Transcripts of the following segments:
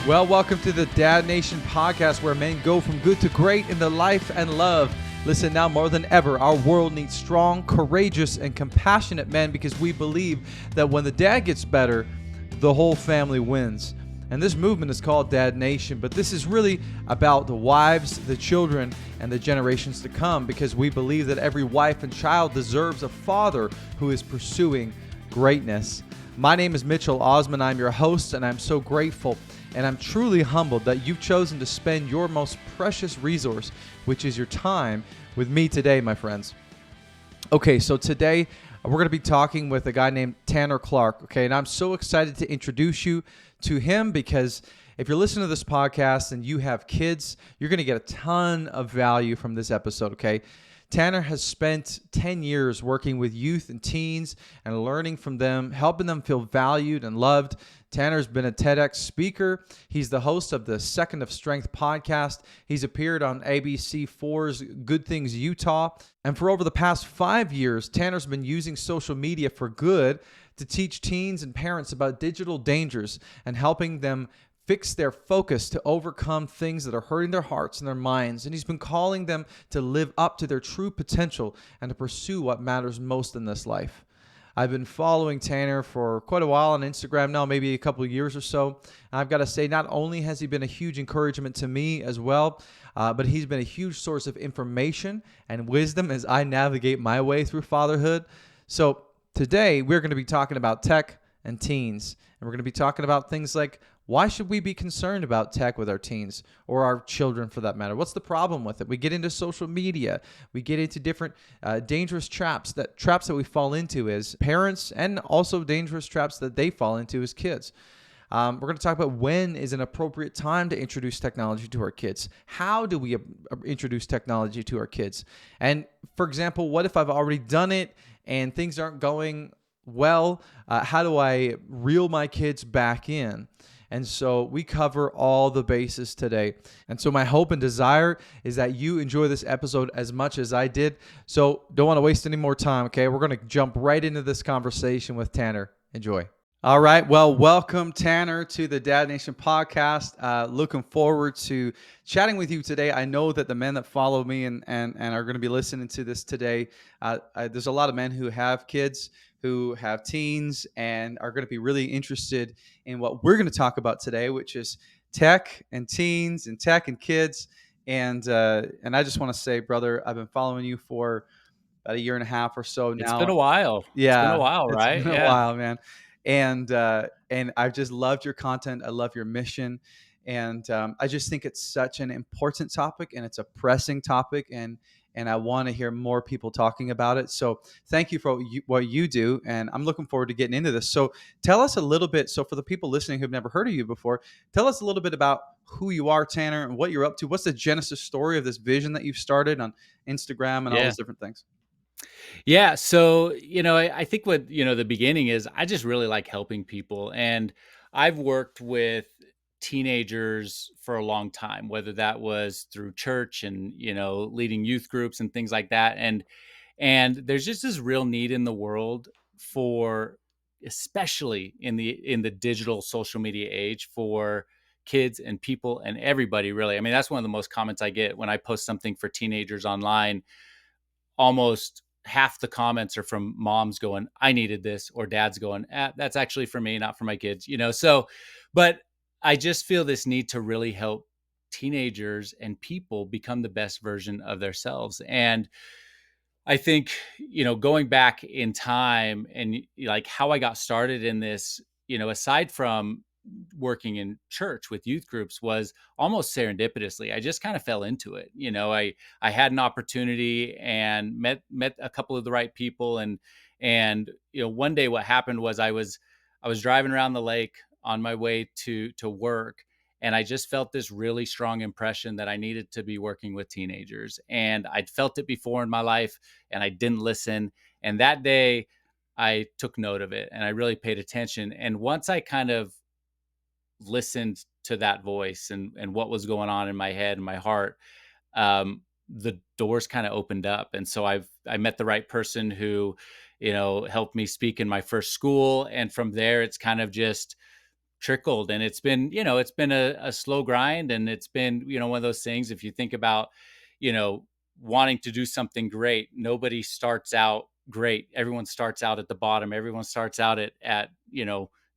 Well, welcome to the Dad Nation podcast where men go from good to great in their life and love. Listen, now more than ever, our world needs strong, courageous, and compassionate men because we believe that when the dad gets better, the whole family wins. And this movement is called Dad Nation, but this is really about the wives, the children, and the generations to come because we believe that every wife and child deserves a father who is pursuing greatness. My name is Mitchell Osman. I'm your host, and I'm so grateful and I'm truly humbled that you've chosen to spend your most precious resource, which is your time, with me today, my friends. Okay, so today we're going to be talking with a guy named Tanner Clark, okay? And I'm so excited to introduce you to him because if you're listening to this podcast and you have kids, you're going to get a ton of value from this episode, okay? Tanner has spent 10 years working with youth and teens and learning from them, helping them feel valued and loved. Tanner's been a TedX speaker. He's the host of the Second of Strength podcast. He's appeared on ABC4's Good Things Utah. And for over the past 5 years, Tanner's been using social media for good to teach teens and parents about digital dangers and helping them fix their focus to overcome things that are hurting their hearts and their minds. And he's been calling them to live up to their true potential and to pursue what matters most in this life. I've been following Tanner for quite a while on Instagram now, maybe a couple of years or so. And I've got to say, not only has he been a huge encouragement to me as well, but he's been a huge source of information and wisdom as I navigate my way through fatherhood. So today we're going to be talking about tech and teens. And we're going to be talking about things like, why should we be concerned about tech with our teens or our children for that matter? What's the problem with it? We get into social media. We get into different dangerous traps that we fall into as parents and also dangerous traps that they fall into as kids. We're going to talk about when is an appropriate time to introduce technology to our kids. How do we introduce technology to our kids? And for example, what if I've already done it and things aren't going well? How do I reel my kids back in? And so we cover all the bases today. And so my hope and desire is that you enjoy this episode as much as I did. So don't want to waste any more time, okay? We're going to jump right into this conversation with Tanner. Enjoy. All right. Well, welcome, Tanner, to the Dad Nation podcast. Looking forward to chatting with you today. I know that the men that follow me and are going to be listening to this today, there's a lot of men who have kids, who have teens, and are going to be really interested in what we're going to talk about today, which is tech and teens and tech and kids. And I just want to say, brother, I've been following you for about a year and a half or so It's been now. a while. It's been a Yeah, while, it's right? been a Yeah. while, man. And I've just loved your content. I love your mission. And I just think it's such an important topic and it's a pressing topic. And I want to hear more people talking about it. So thank you for what you do. And I'm looking forward to getting into this. So tell us a little bit. So for the people listening who've never heard of you before, tell us a little bit about who you are, Tanner, and what you're up to. What's the genesis story of this vision that you've started on Instagram and all Yeah. those different things? Yeah. So, I think what, the beginning is I just really like helping people. And I've worked with teenagers for a long time, whether that was through church and, leading youth groups and things like that. And there's just this real need in the world for, especially in the digital social media age, for kids and people and everybody really. I mean, that's one of the most comments I get when I post something for teenagers online. Almost half the comments are from moms going, I needed this, or dads going, that's actually for me, not for my kids, So, but I just feel this need to really help teenagers and people become the best version of themselves. And I think, going back in time and like how I got started in this, aside from working in church with youth groups, was almost serendipitously. I just kind of fell into it. I had an opportunity and met a couple of the right people. And one day what happened was I was driving around the lake on my way to work. And I just felt this really strong impression that I needed to be working with teenagers. And I'd felt it before in my life and I didn't listen. And that day I took note of it and I really paid attention. And once I kind of listened to that voice and what was going on in my head and my heart, the doors kind of opened up. And so I met the right person who, helped me speak in my first school. And from there, it's kind of just trickled. And it's been, it's been a slow grind, and it's been, one of those things. If you think about, you know, wanting to do something great, nobody starts out great. Everyone starts out at the bottom. Everyone starts out at,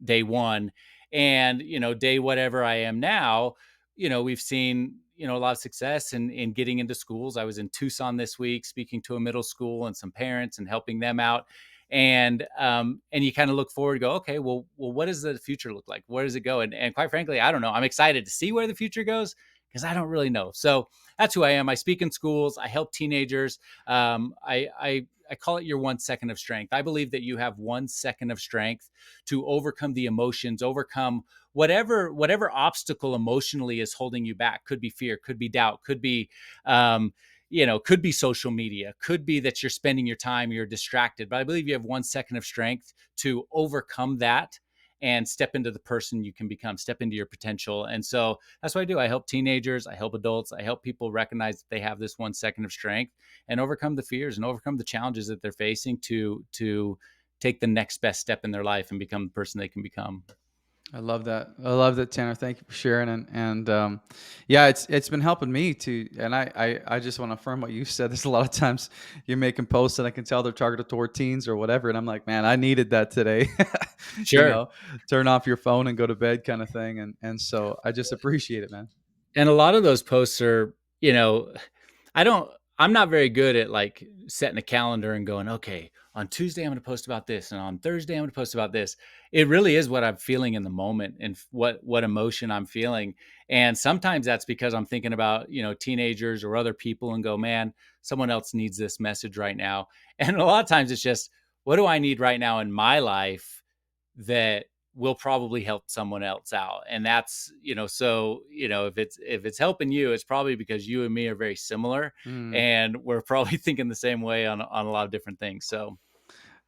day one. And, day whatever I am now, we've seen, a lot of success in getting into schools. I was in Tucson this week speaking to a middle school and some parents and helping them out. And you kind of look forward and go, okay, well, what does the future look like? Where does it go? And quite frankly, I don't know. I'm excited to see where the future goes because I don't really know. So that's who I am. I speak in schools. I help teenagers. I call it your 1 second of strength. I believe that you have 1 second of strength to overcome the emotions, overcome whatever obstacle emotionally is holding you back. Could be fear, could be doubt, um, could be social media, could be that you're spending your time, you're distracted. But I believe you have 1 second of strength to overcome that and step into the person you can become, step into your potential. And so that's what I do. I help teenagers, I help adults, I help people recognize that they have this 1 second of strength and overcome the fears and overcome the challenges that they're facing to take the next best step in their life and become the person they can become. I love that. I love that, Tanner. Thank you for sharing. And yeah, it's been helping me to. And I just want to affirm what you said. There's a lot of times you're making posts and I can tell they're targeted toward teens or whatever, and I'm like, man, I needed that today. you Sure. know, turn off your phone and go to bed, kind of thing. And so I just appreciate it, man. And a lot of those posts are, I don't, I'm not very good at like setting a calendar and going, okay, on Tuesday, I'm going to post about this. And on Thursday, I'm going to post about this. It really is what I'm feeling in the moment and what emotion I'm feeling. And sometimes that's because I'm thinking about, teenagers or other people and go, man, someone else needs this message right now. And a lot of times it's just, what do I need right now in my life that will probably help someone else out? And that's, so, if it's helping you, it's probably because you and me are very similar Mm. and we're probably thinking the same way on a lot of different things. So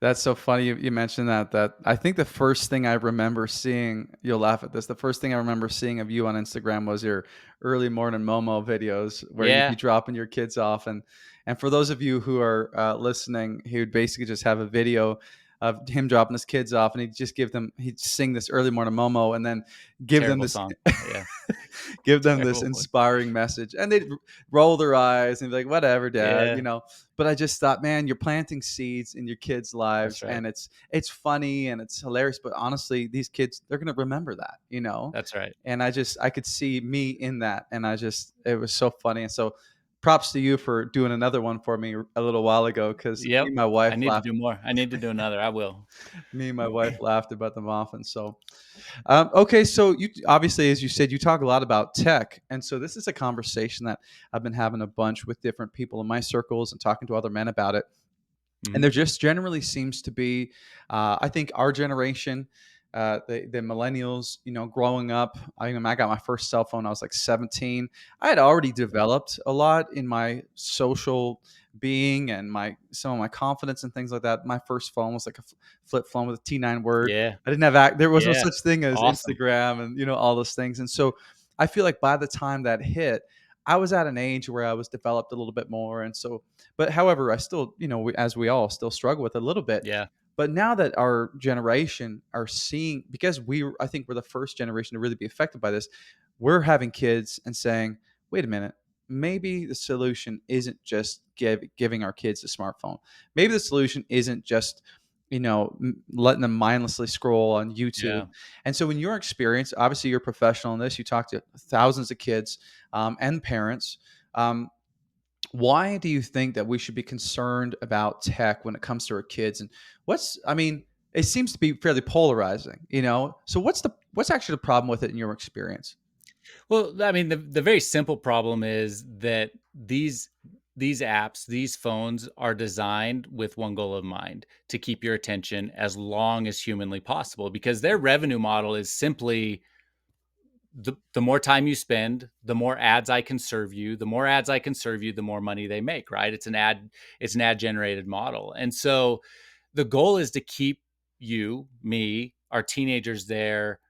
That's so funny you mentioned that. That I think the first thing I remember seeing, you'll laugh at this. The first thing I remember seeing of you on Instagram was your early morning Momo videos where you'd be yeah, dropping your kids off. And for those of you who are listening, he would basically just have a video of him dropping his kids off, and he'd sing this early morning Momo, and then give them terrible this song. Yeah, give them this terrible. inspiring message, and they'd roll their eyes and be like, "Whatever, Dad," Yeah, But I just thought, man, you're planting seeds in your kids' that's lives, right. and it's funny and it's hilarious. But honestly, these kids, they're gonna remember that. That's right. And I could see me in that, and it was so funny. And so, props to you for doing another one for me a little while ago, because Yep. I need to do more. I need to do another. I will. me and my wife laughed about them often. So, okay, so you obviously, as you said, you talk a lot about tech, and so this is a conversation that I've been having a bunch with different people in my circles and talking to other men about it. And Mhm. there just generally seems to be, I think, our generation, the millennials, growing up. I got my first cell phone. I was like 17. I had already developed a lot in my social being and my some of my confidence and things like that. My first phone was like a flip phone with a T9 word. Yeah. I didn't have there was no Yeah. such thing as Awesome. Instagram and all those things. And so I feel like by the time that hit, I was at an age where I was developed a little bit more. And so, but however, I still, as we all still struggle with a little bit. Yeah. But now that our generation are seeing, because I think we're the first generation to really be affected by this, we're having kids and saying, wait a minute, maybe the solution isn't just giving our kids a smartphone. Maybe the solution isn't just, letting them mindlessly scroll on YouTube. Yeah. And so, in your experience, obviously you're a professional in this, you talk to thousands of kids and parents. Um, why do you think that we should be concerned about tech when it comes to our kids? And it seems to be fairly polarizing. So what's actually the problem with it in your experience? Well, I mean, the very simple problem is that these apps, these phones are designed with one goal in mind, to keep your attention as long as humanly possible, because their revenue model is simply the more time you spend, the more ads I can serve you, the more ads I can serve you, the more money they make, right? It's an ad generated model. And so the goal is to keep you, me, our teenagers there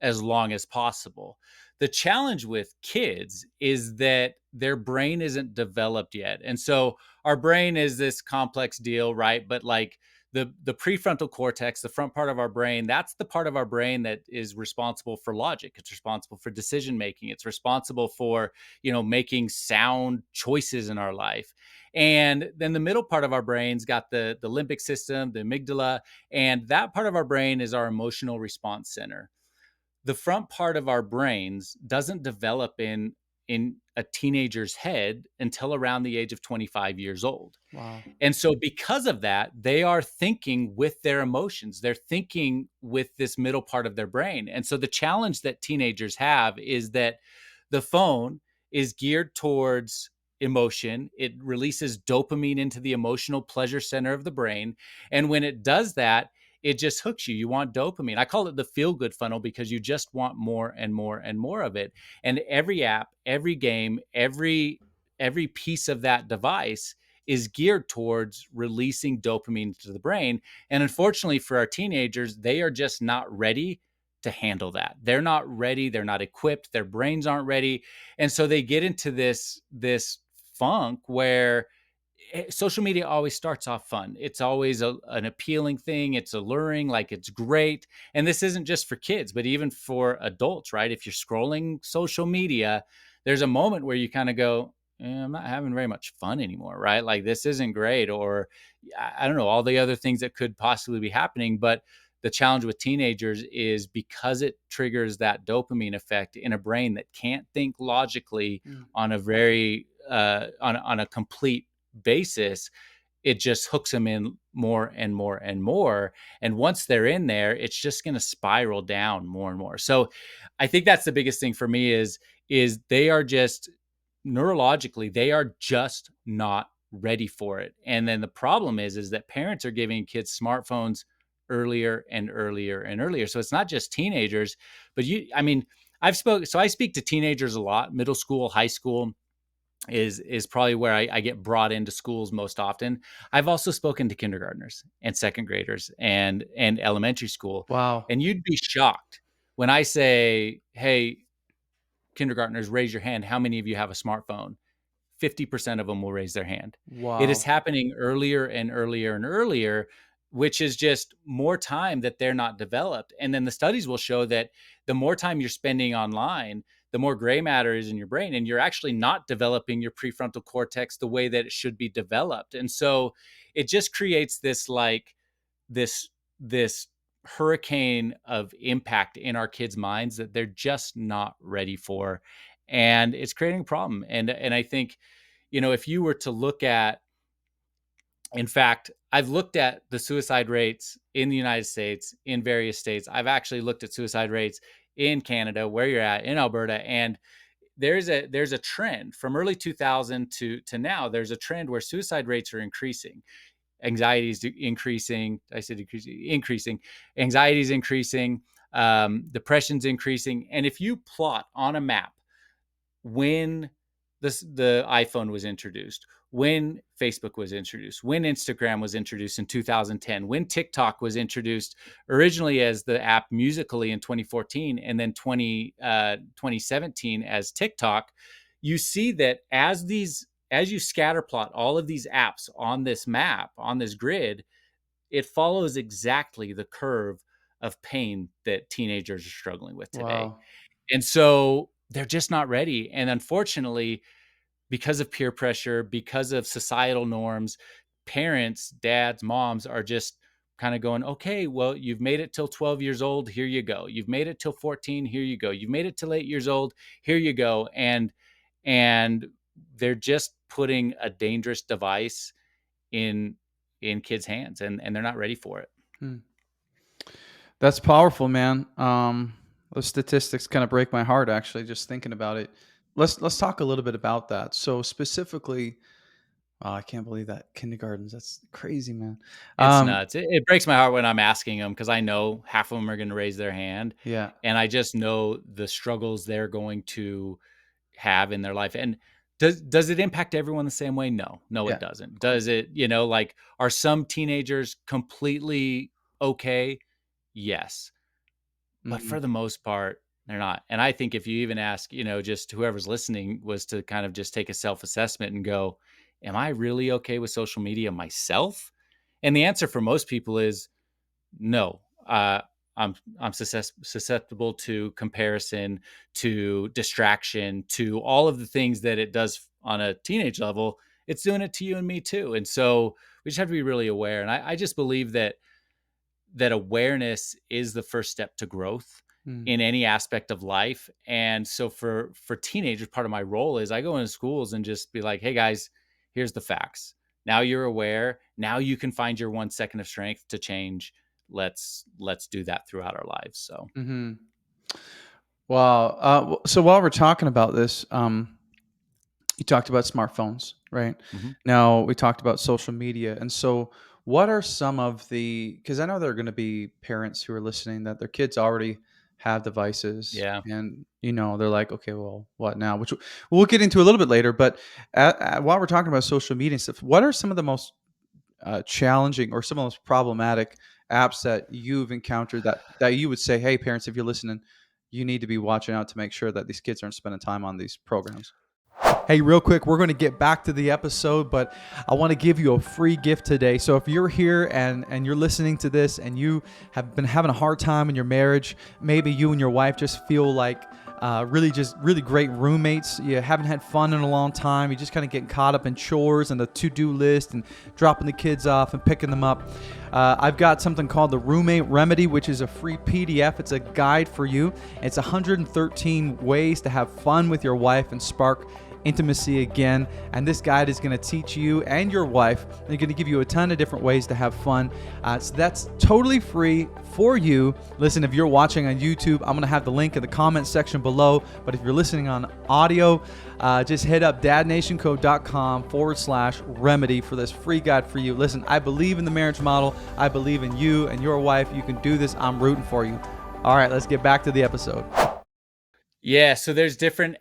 as long as possible. The challenge with kids is that their brain isn't developed yet. And so our brain is this complex deal, right? But like the prefrontal cortex, the front part of our brain, that's the part of our brain that is responsible for logic. It's responsible for decision making. It's responsible for, making sound choices in our life. And then the middle part of our brain's got the limbic system, the amygdala, and that part of our brain is our emotional response center. The front part of our brains doesn't develop in a teenager's head until around the age of 25 years old. Wow. And so because of that, they are thinking with their emotions. They're thinking with this middle part of their brain. And so the challenge that teenagers have is that the phone is geared towards emotion. It releases dopamine into the emotional pleasure center of the brain. And when it does that, it just hooks you. You want dopamine. I call it the feel good funnel because you just want more and more and more of it. And every app, every game, every piece of that device is geared towards releasing dopamine to the brain. And unfortunately for our teenagers, they are just not ready to handle that. They're not ready, they're not equipped, their brains aren't ready. And so they get into this funk where social media always starts off fun. It's always an appealing thing. It's alluring, like it's great. And this isn't just for kids, but even for adults, right? If you're scrolling social media, there's a moment where you kind of go, I'm not having very much fun anymore, right? Like this isn't great. Or I don't know, all the other things that could possibly be happening. But the challenge with teenagers is because it triggers that dopamine effect in a brain that can't think logically Mm. on a very, on a complete basis, it just hooks them in more and more and more. And once they're in there, it's just going to spiral down more and more. So I think that's the biggest thing for me is they are just neurologically, they are just not ready for it. And then the problem is that parents are giving kids smartphones earlier and earlier and earlier. So it's not just teenagers, but I speak to teenagers a lot, middle school, high school, is probably where I get brought into schools most often. I've also spoken to kindergartners and second graders and elementary school, Wow. and you'd be shocked when I say, "Hey, kindergartners, raise your hand. How many of you have a smartphone?" 50% of them will raise their hand. It is Wow. happening earlier and earlier and earlier, which is just more time that they're not developed. And then the studies will show that the more time you're spending online, the more gray matter is in your brain, and you're actually not developing your prefrontal cortex the way that it should be developed. And so it just creates this hurricane of impact in our kids' minds that they're just not ready for, and it's creating a problem. And I think, if you were to look at, in fact, I've looked at the suicide rates in the United States, in various states. I've actually looked at suicide rates in Canada, where you're at, in Alberta, and there's a trend from early 2000 to now. There's a trend where suicide rates are increasing, anxiety is increasing. I said increasing. Anxiety is increasing. Depression's increasing. And if you plot on a map when the iPhone was introduced, when Facebook was introduced, when Instagram was introduced in 2010, when TikTok was introduced originally as the app Musically in 2014, and then 2017 as TikTok, you see that as you scatter plot all of these apps on this map, on this grid, it follows exactly the curve of pain that teenagers are struggling with today. Wow. And so they're just not ready. And unfortunately, because of peer pressure, because of societal norms, parents, dads, moms are just kind of going, okay, well, you've made it till 12 years old. Here you go. You've made it till 14. Here you go. You've made it till 8 years old. Here you go. And they're just putting a dangerous device in kids' hands, and they're not ready for it. Hmm. That's powerful, man. Those statistics kind of break my heart actually just thinking about it. Let's talk a little bit about that. So specifically, oh, I can't believe that kindergartens. That's crazy, man. It's Um, nuts. It breaks my heart when I'm asking them because I know half of them are going to raise their hand, yeah, and I just know the struggles they're going to have in their life. And does it impact everyone the same way? No, no, it yeah, doesn't. of course. Does it? Like, are some teenagers completely okay? Yes, but Hmm. for the most part, they're not. And I think if you even ask, just whoever's listening was to kind of just take a self assessment and go, "Am I really okay with social media myself?" And the answer for most people is no. I'm susceptible to comparison, to distraction, to all of the things that it does on a teenage level. It's doing it to you and me too. And so we just have to be really aware. And I just believe that awareness is the first step to growth Mm. in any aspect of life. And so for teenagers, part of my role is I go into schools and just be like, hey guys, here's the facts. Now you're aware. Now you can find your 1 second of strength to change. Let's do that throughout our lives. So Hmm. Wow. So while we're talking about this, you talked about smartphones, right? mhm. Now we talked about social media. And so what are some of the, because I know there are going to be parents who are listening that their kids already have devices Yeah. and, they're like, okay, well, what now? Which we'll get into a little bit later. But while we're talking about social media and stuff, what are some of the most challenging or some of the most problematic apps that you've encountered that you would say, hey, parents, if you're listening, you need to be watching out to make sure that these kids aren't spending time on these programs? Hey, real quick, we're going to get back to the episode, but I want to give you a free gift today. So if you're here and you're listening to this and you have been having a hard time in your marriage, maybe you and your wife just feel like really great roommates. You haven't had fun in a long time. You just kind of getting caught up in chores and the to-do list and dropping the kids off and picking them up. I've got something called the Roommate Remedy, which is a free PDF. It's a guide for you. It's 113 ways to have fun with your wife and spark intimacy again. And this guide is going to teach you and your wife, they're going to give you a ton of different ways to have fun. So that's totally free for you. Listen, if you're watching on YouTube, I'm going to have the link in the comment section below. But if you're listening on audio, just hit up dadnationco.com/remedy for this free guide for you. Listen, I believe in the marriage model. I believe in you and your wife. You can do this. I'm rooting for you. All right, let's get back to the episode. Yeah, so there's different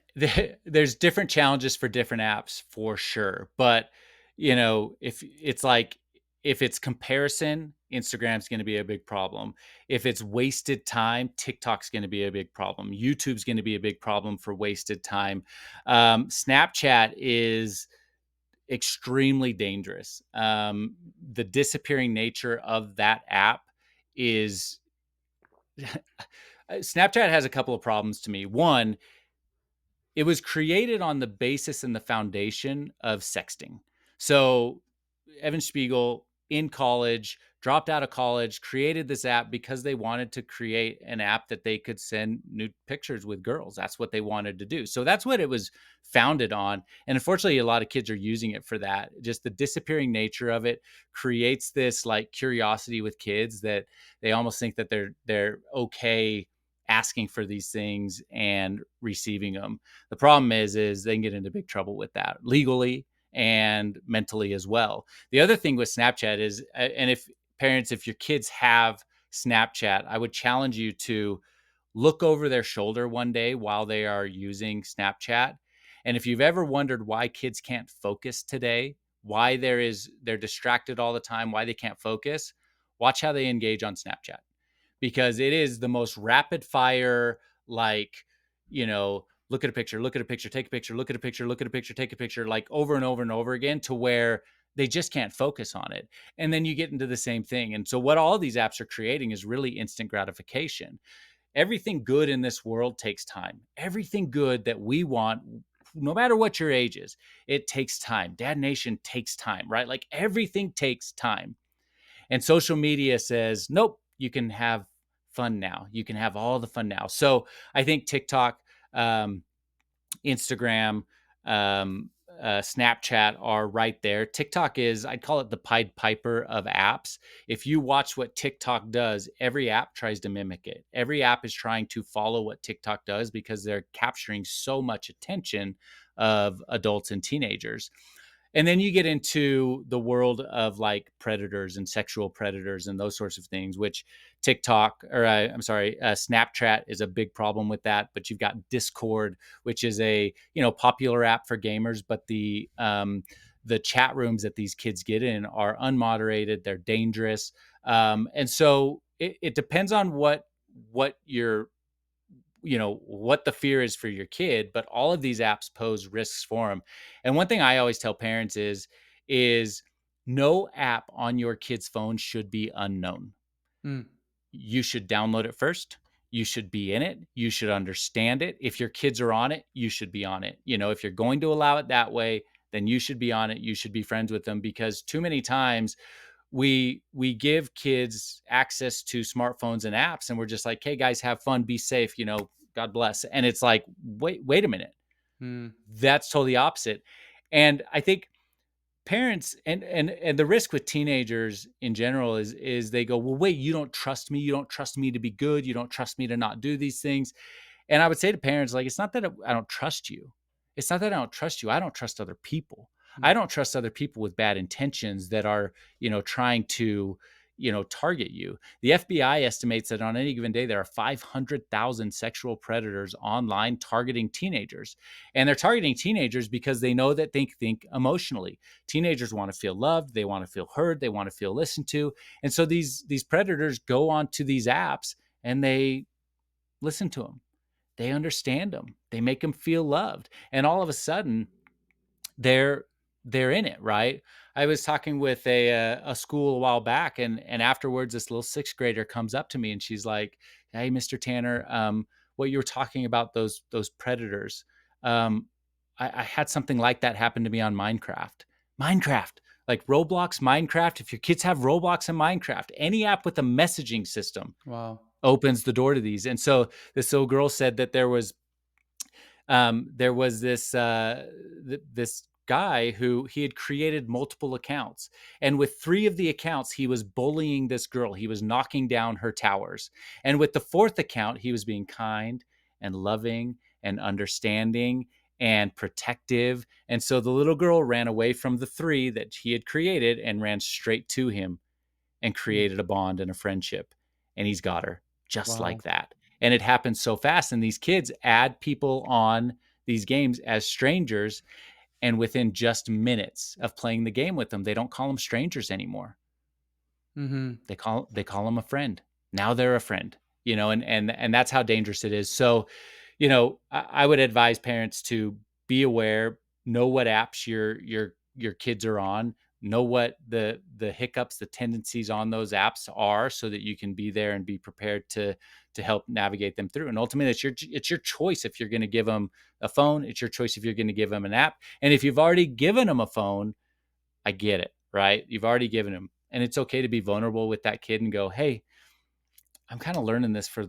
there's different challenges for different apps for sure. But if it's like if it's comparison, Instagram's going to be a big problem. If it's wasted time, TikTok's going to be a big problem. YouTube's going to be a big problem for wasted time. Snapchat is extremely dangerous. The disappearing nature of that app is Snapchat has a couple of problems to me. One, it was created on the basis and the foundation of sexting. So Evan Spiegel in college, dropped out of college, created this app because they wanted to create an app that they could send nude pictures with girls. That's what they wanted to do. So that's what it was founded on. And unfortunately, a lot of kids are using it for that. Just the disappearing nature of it creates this like curiosity with kids that they almost think that they're okay asking for these things and receiving them. The problem is they can get into big trouble with that legally and mentally as well. The other thing with Snapchat is, and if parents, if your kids have Snapchat, I would challenge you to look over their shoulder one day while they are using Snapchat. And if you've ever wondered why kids can't focus today, why they're distracted all the time, why they can't focus, watch how they engage on Snapchat, because it is the most rapid fire, like, look at a picture, look at a picture, take a picture, look at a picture, look at a picture, take a picture, like over and over and over again, to where they just can't focus on it. And then you get into the same thing. And so what all these apps are creating is really instant gratification. Everything good in this world takes time. Everything good that we want, no matter what your age is, it takes time. Dad Nation takes time, right? Like everything takes time. And social media says, nope, you can have fun now. You can have all the fun now. So I think TikTok, um, Instagram, Snapchat are right there. TikTok is, I'd call it the Pied Piper of apps. If you watch what TikTok does, every app tries to mimic it. Every app is trying to follow what TikTok does because they're capturing so much attention of adults and teenagers. And then you get into the world of like predators and sexual predators and those sorts of things, which Snapchat is a big problem with that. But you've got Discord, which is a popular app for gamers, but the chat rooms that these kids get in are unmoderated, they're dangerous, and so it depends on what your what the fear is for your kid, but all of these apps pose risks for them. And one thing I always tell parents is No app on your kid's phone should be unknown. Mm, You should download it first. You should be in it. You should understand it. If your kids are on it, you should be on it. If you're going to allow it that way, then you should be on it. You should be friends with them, because too many times we give kids access to smartphones and apps, and we're just like, hey guys, have fun, be safe, God bless. And it's like, wait a minute. mm, That's totally opposite. And I think parents, and the risk with teenagers in general is they go, well, wait, you don't trust me to be good, you don't trust me to not do these things. And I would say to parents, like, it's not that I don't trust you. It's not that I don't trust you. I don't trust other people. mm, I don't trust other people with bad intentions that are, trying to, target you. The FBI estimates that on any given day, there are 500,000 sexual predators online targeting teenagers. And they're targeting teenagers because they know that they think emotionally. Teenagers want to feel loved. They want to feel heard. They want to feel listened to. And so these predators go onto these apps and they listen to them. They understand them. They make them feel loved. And all of a sudden, they're they're in it, right? I was talking with a school a while back, and afterwards, this little sixth grader comes up to me and she's like, "Hey, Mr. Tanner, what you were talking about, those predators, um, I had something like that happen to me on Minecraft. Minecraft, like Roblox, Minecraft. If your kids have Roblox and Minecraft, any app with a messaging system wow. opens the door to these." And so this little girl said that there was this guy who he had created multiple accounts, and with three of the accounts he was bullying this girl. He was knocking down her towers, and with the fourth account he was being kind and loving and understanding and protective. And so the little girl ran away from the three that he had created and ran straight to him and Mm, created a bond and a friendship. And he's got her just wow. like that. And it happens so fast. And these kids add people on these games as strangers. And within just minutes of playing the game with them, they don't call them strangers anymore. Mm-hmm. They call them a friend. Now they're a friend, and that's how dangerous it is. So, I would advise parents to be aware, know what apps your kids are on, know what the hiccups, the tendencies on those apps are, so that you can be there and be prepared to help navigate them through. And ultimately, it's your choice if you're going to give them a phone. It's your choice if you're going to give them an app. And if you've already given them a phone, I get it, right? You've already given him. And it's okay to be vulnerable with that kid and go, "Hey, I'm kind of learning this for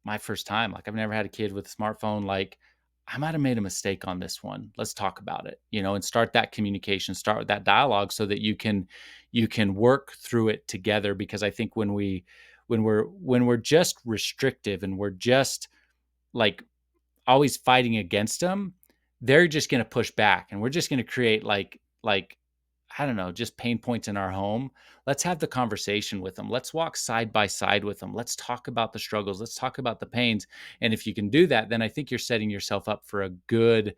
my first time. Like, I've never had a kid with a smartphone. Like, I might have made a mistake on this one. Let's talk about it." And start that communication, start with that dialogue, so that you can work through it together. Because I think when we're just restrictive and we're just like always fighting against them, they're just going to push back, and we're just going to create like I don't know, just pain points in our home. Let's have the conversation with them. Let's walk side by side with them. Let's talk about the struggles. Let's talk about the pains. And if you can do that, then I think you're setting yourself up for a good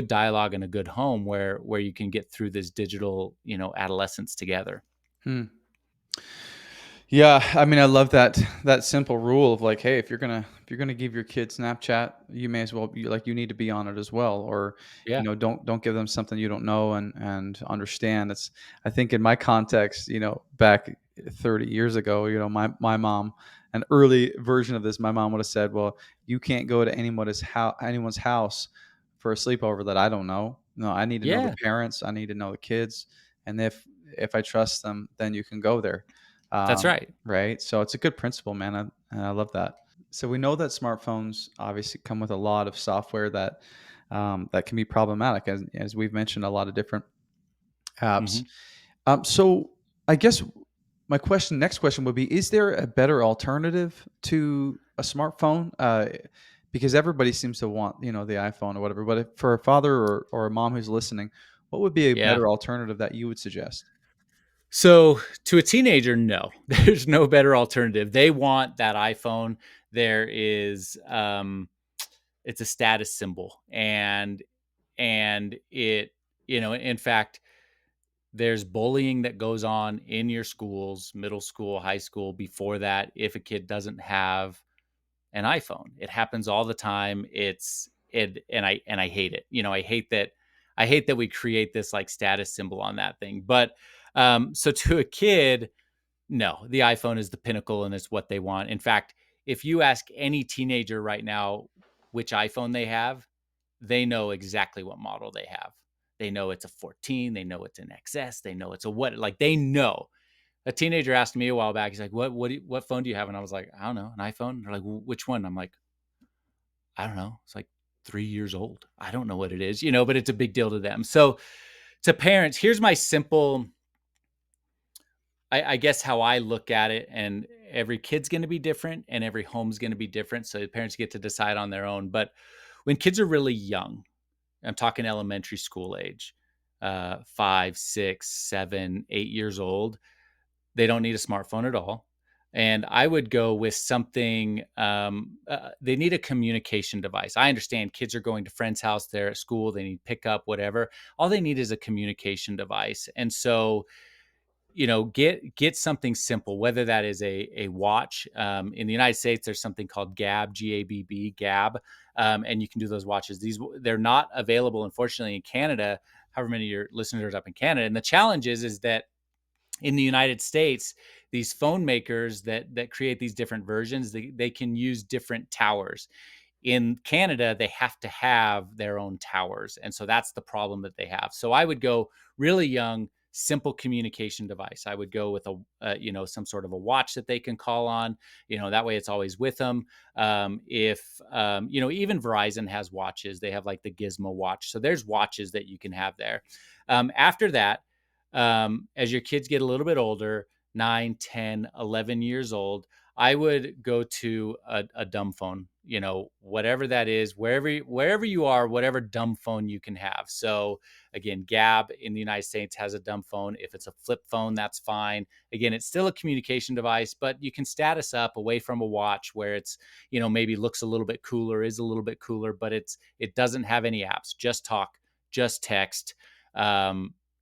dialogue and a good home where you can get through this digital, adolescence together. Hmm. Yeah, I mean, I love that simple rule of like, hey, if you're gonna give your kid Snapchat, you may as well you need to be on it as well, or Yeah. don't give them something you don't know and understand. It's I think in my context, back 30 years ago, my mom, an early version of this, my mom would have said, well, you can't go to anyone's house for a sleepover that I don't know. No, I need to know the Yeah, parents, I need to know the kids, and if I trust them, then you can go there. that's right. Right. So it's a good principle, man. I love that. So we know that smartphones obviously come with a lot of software that can be problematic, as we've mentioned, a lot of different apps. Hmm. So I guess next question would be: is there a better alternative to a smartphone? Because everybody seems to want the iPhone or whatever. But for a father or a mom who's listening, what would be a Yeah. better alternative that you would suggest? So to a teenager, no, there's no better alternative. They want that iPhone. There is, it's a status symbol, and in fact, there's bullying that goes on in your schools, middle school, high school, before that, if a kid doesn't have an iPhone. It happens all the time. And I hate it. I hate that. I hate that we create this like status symbol on that thing. But so to a kid, no, the iPhone is the pinnacle and it's what they want. In fact, if you ask any teenager right now which iPhone they have, they know exactly what model they have. They know it's a 14, they know it's an XS, they know it's a what, like they know. A teenager asked me a while back, he's like, what phone do you have? And I was like, I don't know, an iPhone. They're like, which one? I'm like, I don't know. It's like 3 years old. I don't know what it is, but it's a big deal to them. So to parents, here's my simple, I guess how I look at it, and every kid's going to be different and every home's going to be different. So the parents get to decide on their own. But when kids are really young, I'm talking elementary school age, 5, 6, 7, 8 years old, they don't need a smartphone at all. And I would go with something, they need a communication device. I understand kids are going to friends' house, they're at school, they need pickup, whatever. All they need is a communication device. And so, get something simple, whether that is a watch. In the United States, there's something called Gab, and you can do those watches. They're not available, unfortunately, in Canada. However many of your listeners are up in Canada, and the challenge is that in the United States, these phone makers that create these different versions, they can use different towers. In Canada, they have to have their own towers. And so that's the problem that they have. So I would go really young, simple communication device. I would go with some sort of a watch that they can call on, that way it's always with them. If, even Verizon has watches, they have like the Gizmo watch. So there's watches that you can have there. After that, as your kids get a little bit older, 9, 10, 11 years old, I would go to a dumb phone, whatever that is, wherever you are, whatever dumb phone you can have. So again, Gab in the United States has a dumb phone. If it's a flip phone, that's fine. Again, it's still a communication device, but you can status up away from a watch where it's, maybe looks a little bit cooler, is a little bit cooler, but it doesn't have any apps, just talk, just text.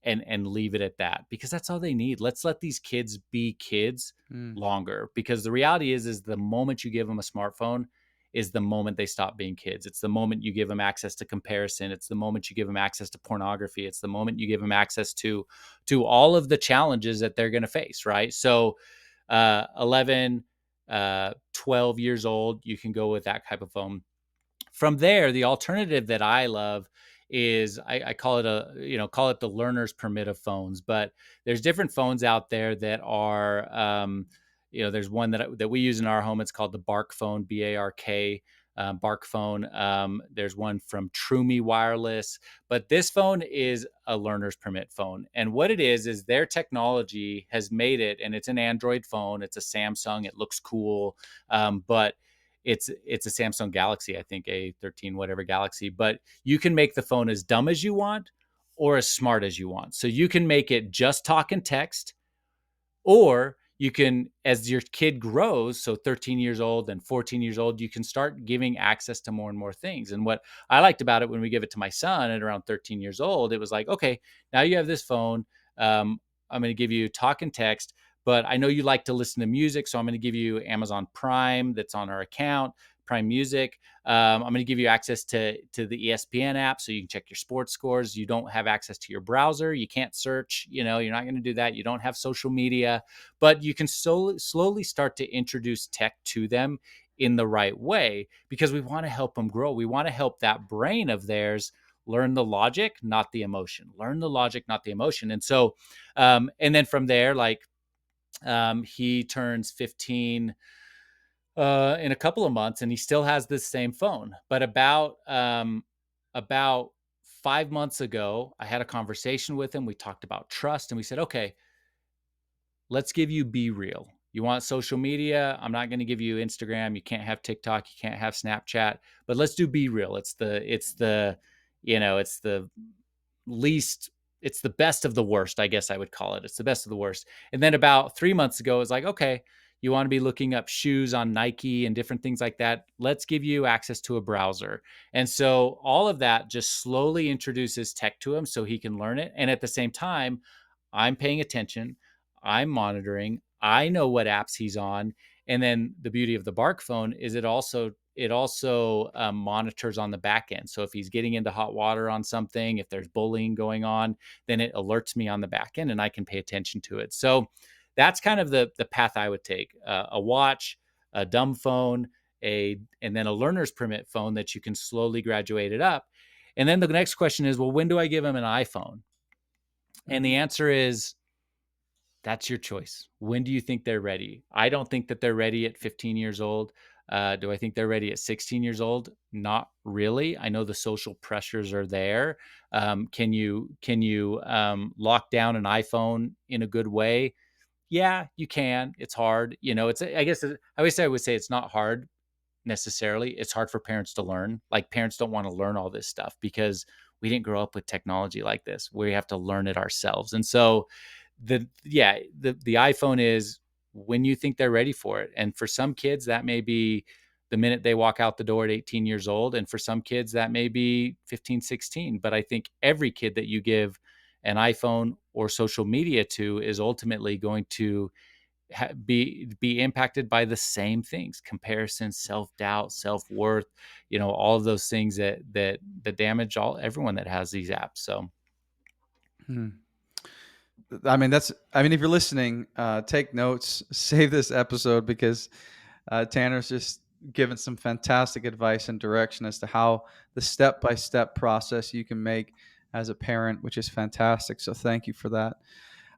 And leave it at that, because that's all they need. Let's let these kids be kids longer, because the reality is the moment you give them a smartphone is the moment they stop being kids. It's the moment you give them access to comparison. It's the moment you give them access to pornography. It's the moment you give them access to all of the challenges that they're going to face, right? So 11, 12 years old, you can go with that type of phone. From there, the alternative that I love is I call it call it the learner's permit of phones. But there's different phones out there that are, there's one that we use in our home. It's called the Bark phone, BARK. Bark phone. There's one from TrueMe Wireless, but this phone is a learner's permit phone. And what it is their technology has made it, and it's an Android phone. It's a Samsung. It looks cool, but it's a Samsung Galaxy, I think A13, whatever Galaxy. But you can make the phone as dumb as you want or as smart as you want. So you can make it just talk and text, or you can, as your kid grows, so 13 years old and 14 years old, you can start giving access to more and more things. And what I liked about it when we give it to my son at around 13 years old, it was like, okay, now you have this phone. I'm going to give you talk and text, but I know you like to listen to music. So I'm going to give you Amazon Prime that's on our account, Prime Music. I'm going to give you access to the ESPN app so you can check your sports scores. You don't have access to your browser. You can't search, you're not going to do that. You don't have social media, but you can slowly start to introduce tech to them in the right way, because we want to help them grow. We want to help that brain of theirs learn the logic, not the emotion. Learn the logic, not the emotion. And so, and then from there, like, he turns 15 in a couple of months, and he still has this same phone. But about 5 months ago, I had a conversation with him. We talked about trust, and we said, okay, let's give you Be Real. You want social media? I'm not going to give you Instagram. You can't have TikTok. You can't have Snapchat. But let's do Be Real. Least it's the best of the worst, I guess I would call it. It's the best of the worst. And then about 3 months ago, it's like, okay, you want to be looking up shoes on Nike and different things like that. Let's give you access to a browser. And so all of that just slowly introduces tech to him so he can learn it. And at the same time, I'm paying attention. I'm monitoring. I know what apps he's on. And then the beauty of the Bark phone is it also it also monitors on the back end. So if he's getting into hot water on something, if there's bullying going on, then it alerts me on the back end and I can pay attention to it. So that's kind of the path I would take: a watch, a dumb phone, and then a learner's permit phone that you can slowly graduate it up. And then the next question is, well, when do I give him an iPhone? And the answer is, that's your choice. When do you think they're ready? I don't think that they're ready at 15 years old. Do I think they're ready at 16 years old? Not really. I know the social pressures are there. Can you lock down an iPhone in a good way? Yeah, you can. It's hard. I guess I would say it's not hard necessarily. It's hard for parents to learn. Like, parents don't want to learn all this stuff because we didn't grow up with technology like this. We have to learn it ourselves. And so the iPhone is when you think they're ready for it. And for some kids, that may be the minute they walk out the door at 18 years old. And for some kids, that may be 15, 16. But I think every kid that you give an iPhone or social media to is ultimately going to be impacted by the same things: comparison, self-doubt, self-worth, all of those things that damage everyone that has these apps. So Hmm. If you're listening, take notes, save this episode, because Tanner's just given some fantastic advice and direction as to how the step-by-step process you can make as a parent, which is fantastic. So thank you for that.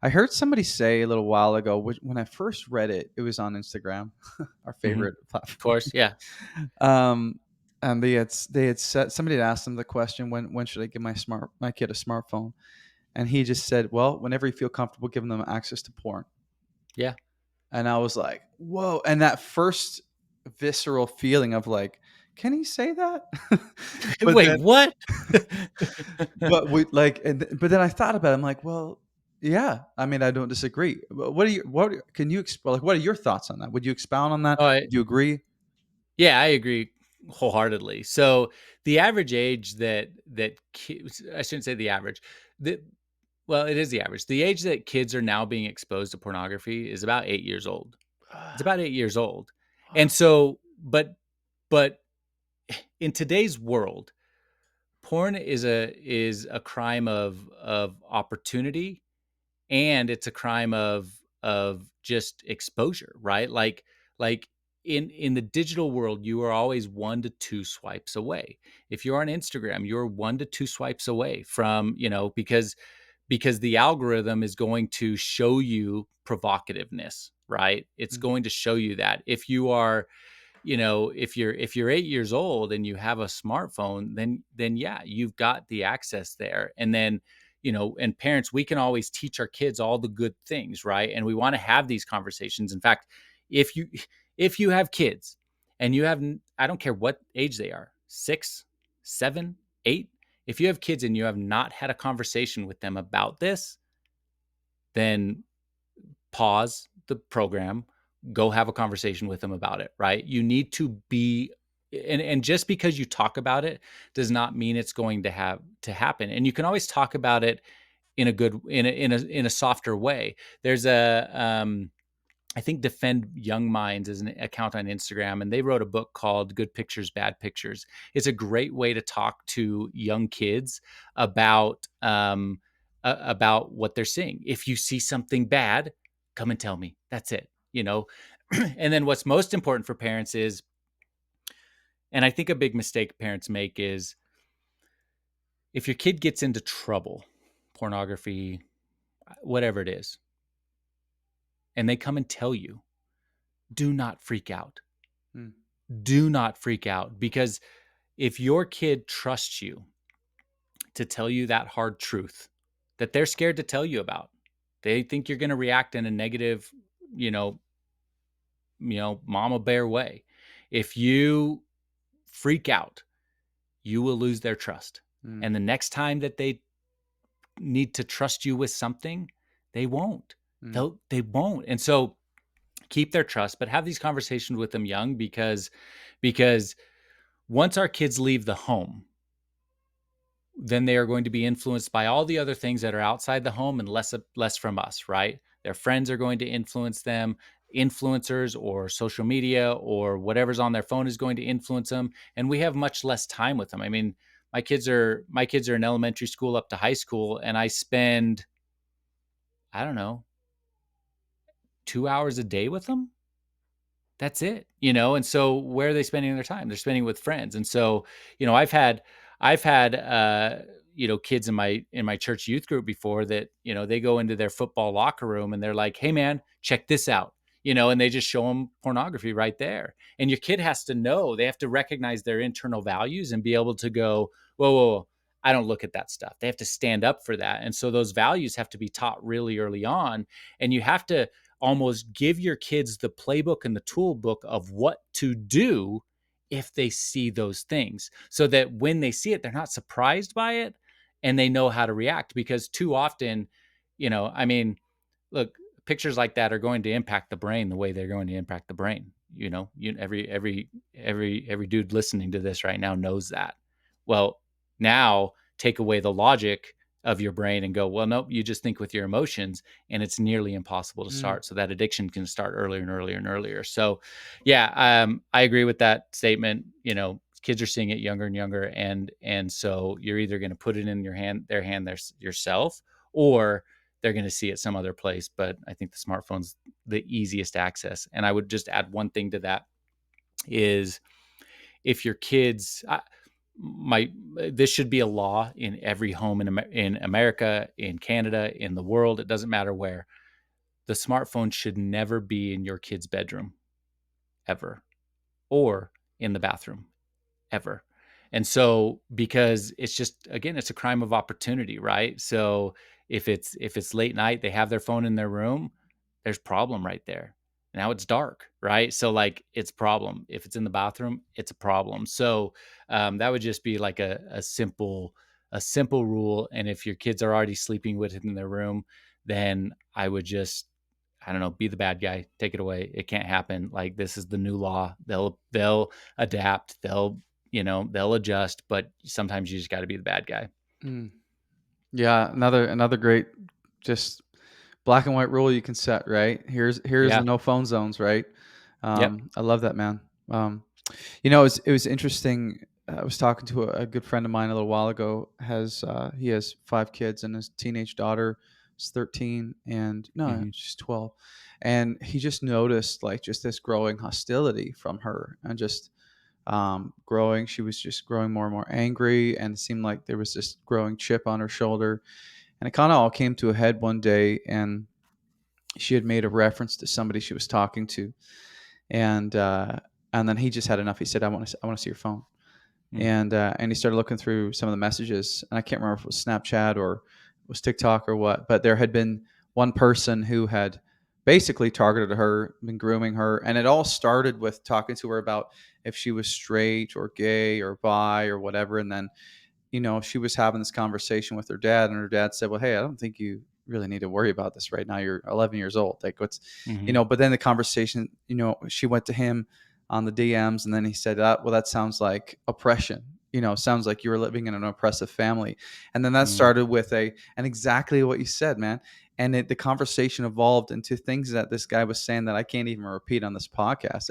I heard somebody say a little while ago, when I first read it, it was on Instagram, our mhm, favorite of platform. course, yeah. Um, and they had said, somebody had asked them the question, when should I give my kid a smartphone? And he just said, well, whenever you feel comfortable giving them access to porn. Yeah. And I was like, whoa. And that first visceral feeling of like, can he say that? but Wait, then, what? but then I thought about it. I'm like, well, yeah. I don't disagree. Can you explain? Like, what are your thoughts on that? Would you expound on that? Oh, Would you agree? yeah, I agree wholeheartedly. So the average age that kids, I shouldn't say the average, the well, it is the average. The age that kids are now being exposed to pornography is about 8 years old. It's about 8 years old. And so, but in today's world, porn is a crime of opportunity, and it's a crime of just exposure, right? Like in the digital world, you are always 1 to 2 swipes away. If you're on Instagram, you're 1 to 2 swipes away from, because the algorithm is going to show you provocativeness, right? It's Mm, going to show you that. If you're 8 years old and you have a smartphone, then yeah, you've got the access there. And then, and parents, we can always teach our kids all the good things, right? And we want to have these conversations. In fact, if you if you have kids and you have, I don't care what age they are, 6, 7, 8, if you have kids and you have not had a conversation with them about this, then pause the program, go have a conversation with them about it, right? You need to be, and just because you talk about it does not mean it's going to happen. And you can always talk about it in a good, in a softer way. There's I think Defend Young Minds is an account on Instagram, and they wrote a book called Good Pictures, Bad Pictures. It's a great way to talk to young kids about what they're seeing. If you see something bad, come and tell me. That's it. And then what's most important for parents is, and I think a big mistake parents make is, if your kid gets into trouble, pornography, whatever it is, and they come and tell you, do not freak out. mm, Do not freak out, because if your kid trusts you to tell you that hard truth that they're scared to tell you about, they think you're going to react in a negative, you know, mama bear way. If you freak out, you will lose their trust. mm, And the next time that they need to trust you with something, they won't. mm, They won't. And so keep their trust, but have these conversations with them young, because once our kids leave the home, then they are going to be influenced by all the other things that are outside the home and less from us, right? Their friends are going to influence them. influencers or social media or whatever's on their phone is going to influence them, and we have much less time with them. I mean, my kids are in elementary school up to high school, and I spend, I don't know, 2 hours a day with them. That's it, and so where are they spending their time? They're spending with friends. And so, I've had kids in my church youth group before that, they go into their football locker room and they're like, "Hey man, check this out." And they just show them pornography right there. And your kid has to know, they have to recognize their internal values and be able to go, "Whoa, whoa, whoa, I don't look at that stuff." They have to stand up for that. And so those values have to be taught really early on. And you have to almost give your kids the playbook and the tool book of what to do if they see those things, so that when they see it, they're not surprised by it and they know how to react. Because too often, I mean, look, pictures like that are going to impact the brain the way they're going to impact the brain. Every dude listening to this right now knows that. Well, now take away the logic of your brain and go, well, nope, you just think with your emotions, and it's nearly impossible to Mm. start. So that addiction can start earlier and earlier and earlier. So, yeah, I agree with that statement. Kids are seeing it younger and younger, and so you're either going to put it in their hand, yourself, or they're going to see it some other place. But I think the smartphone's the easiest access. And I would just add one thing to that is, if your kids, my this should be a law in every home in America, in Canada, in the world. It doesn't matter where. The smartphone should never be in your kid's bedroom, ever, or in the bathroom, ever. And so, because it's just, again, it's a crime of opportunity, right? So if it's late night, they have their phone in their room, there's problem right there. Now it's dark, right? So like, it's problem. If it's in the bathroom, it's a problem. So that would just be like a simple rule. And if your kids are already sleeping with it in their room, then I would just, I don't know, be the bad guy, take it away. It can't happen. Like, this is the new law. They'll adapt. They'll adjust, but sometimes you just got to be the bad guy. Mm. Yeah, another great, just black and white rule you can set, right? Here's the Yeah. no phone zones, right? Yep. I love that, man. It was interesting. I was talking to a good friend of mine a little while ago. He has 5 kids, and his teenage daughter is 13, and no, Hmm. she's 12, and he just noticed like just this growing hostility from her, and just growing. She was just growing more and more angry, and it seemed like there was this growing chip on her shoulder. And it kind of all came to a head one day, and she had made a reference to somebody she was talking to, and uh, and then he just had enough. He said, I want to see your phone." And he started looking through some of the messages, and I can't remember if it was Snapchat or it was TikTok or what, but there had been one person who had basically targeted her, been grooming her, and it all started with talking to her about if she was straight or gay or bi or whatever. And then she was having this conversation with her dad, and her dad said, "Well, hey, I don't think you really need to worry about this right now. You're 11 years old. Like, Hmm. but then the conversation, she went to him on the DMs, and then he said, well, that sounds like oppression. Sounds like you were living in an oppressive family." And then that Hmm. started with and exactly what you said, man. And the conversation evolved into things that this guy was saying that I can't even repeat on this podcast.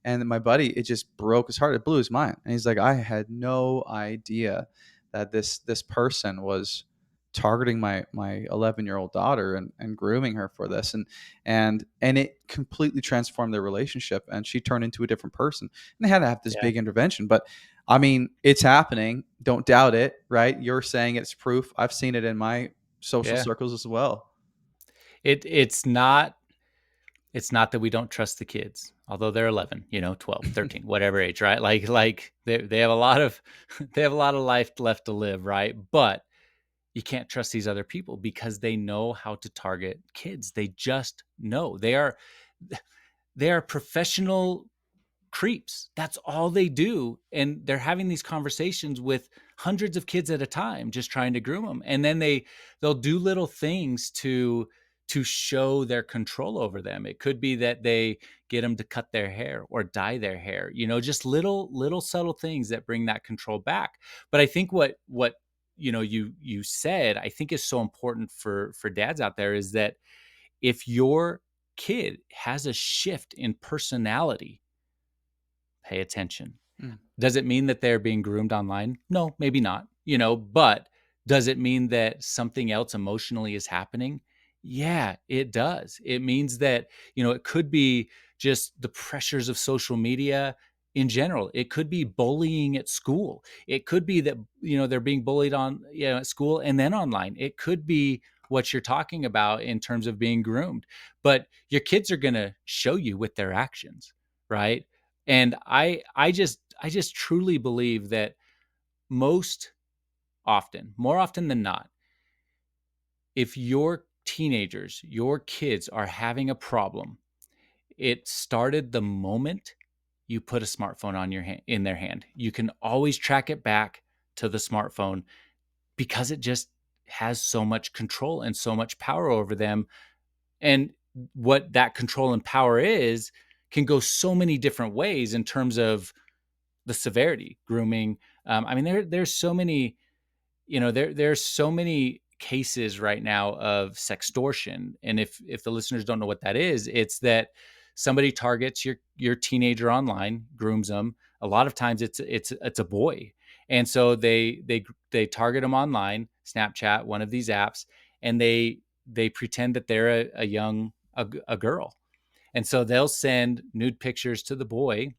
And my buddy, it just broke his heart. It blew his mind. And he's like, I had no idea that this person was targeting my 11-year-old daughter, and grooming her for this, and it completely transformed their relationship, and she turned into a different person, and they had to have this Yeah. big intervention. But I mean, it's happening. Don't doubt it, right? You're saying it's proof. I've seen it in my social Yeah. circles as well. It's not that we don't trust the kids, although they're 11, 12, 13, whatever age, right? Like they have a lot of they have a lot of life left to live, right? But you can't trust these other people because they know how to target kids. They just know. They are professional creeps. That's all they do. And they're having these conversations with hundreds of kids at a time, just trying to groom them. And then they'll do little things to show their control over them. It could be that they get them to cut their hair or dye their hair, just little subtle things that bring that control back. But I think what you said, I think is so important for dads out there, is that if you're kid has a shift in personality, pay attention. Mm. Does it mean that they're being groomed online? No, maybe not, but does it mean that something else emotionally is happening? Yeah, it does. It means that, it could be just the pressures of social media in general. It could be bullying at school. It could be that, they're being bullied at school and then online. It could be what you're talking about in terms of being groomed. But your kids are going to show you with their actions, right? And I just truly believe that most often, more often than not, if your teenagers, your kids are having a problem, it started the moment you put a smartphone in their hand. You can always track it back to the smartphone because it just has so much control and so much power over them. And what that control and power is can go so many different ways in terms of the severity, grooming. I mean, there's so many, there's so many cases right now of sextortion. And if the listeners don't know what that is, it's that somebody targets your teenager online, grooms them. A lot of times it's a boy, and so they target them online, Snapchat, one of these apps, and they pretend that they're a girl, and so they'll send nude pictures to the boy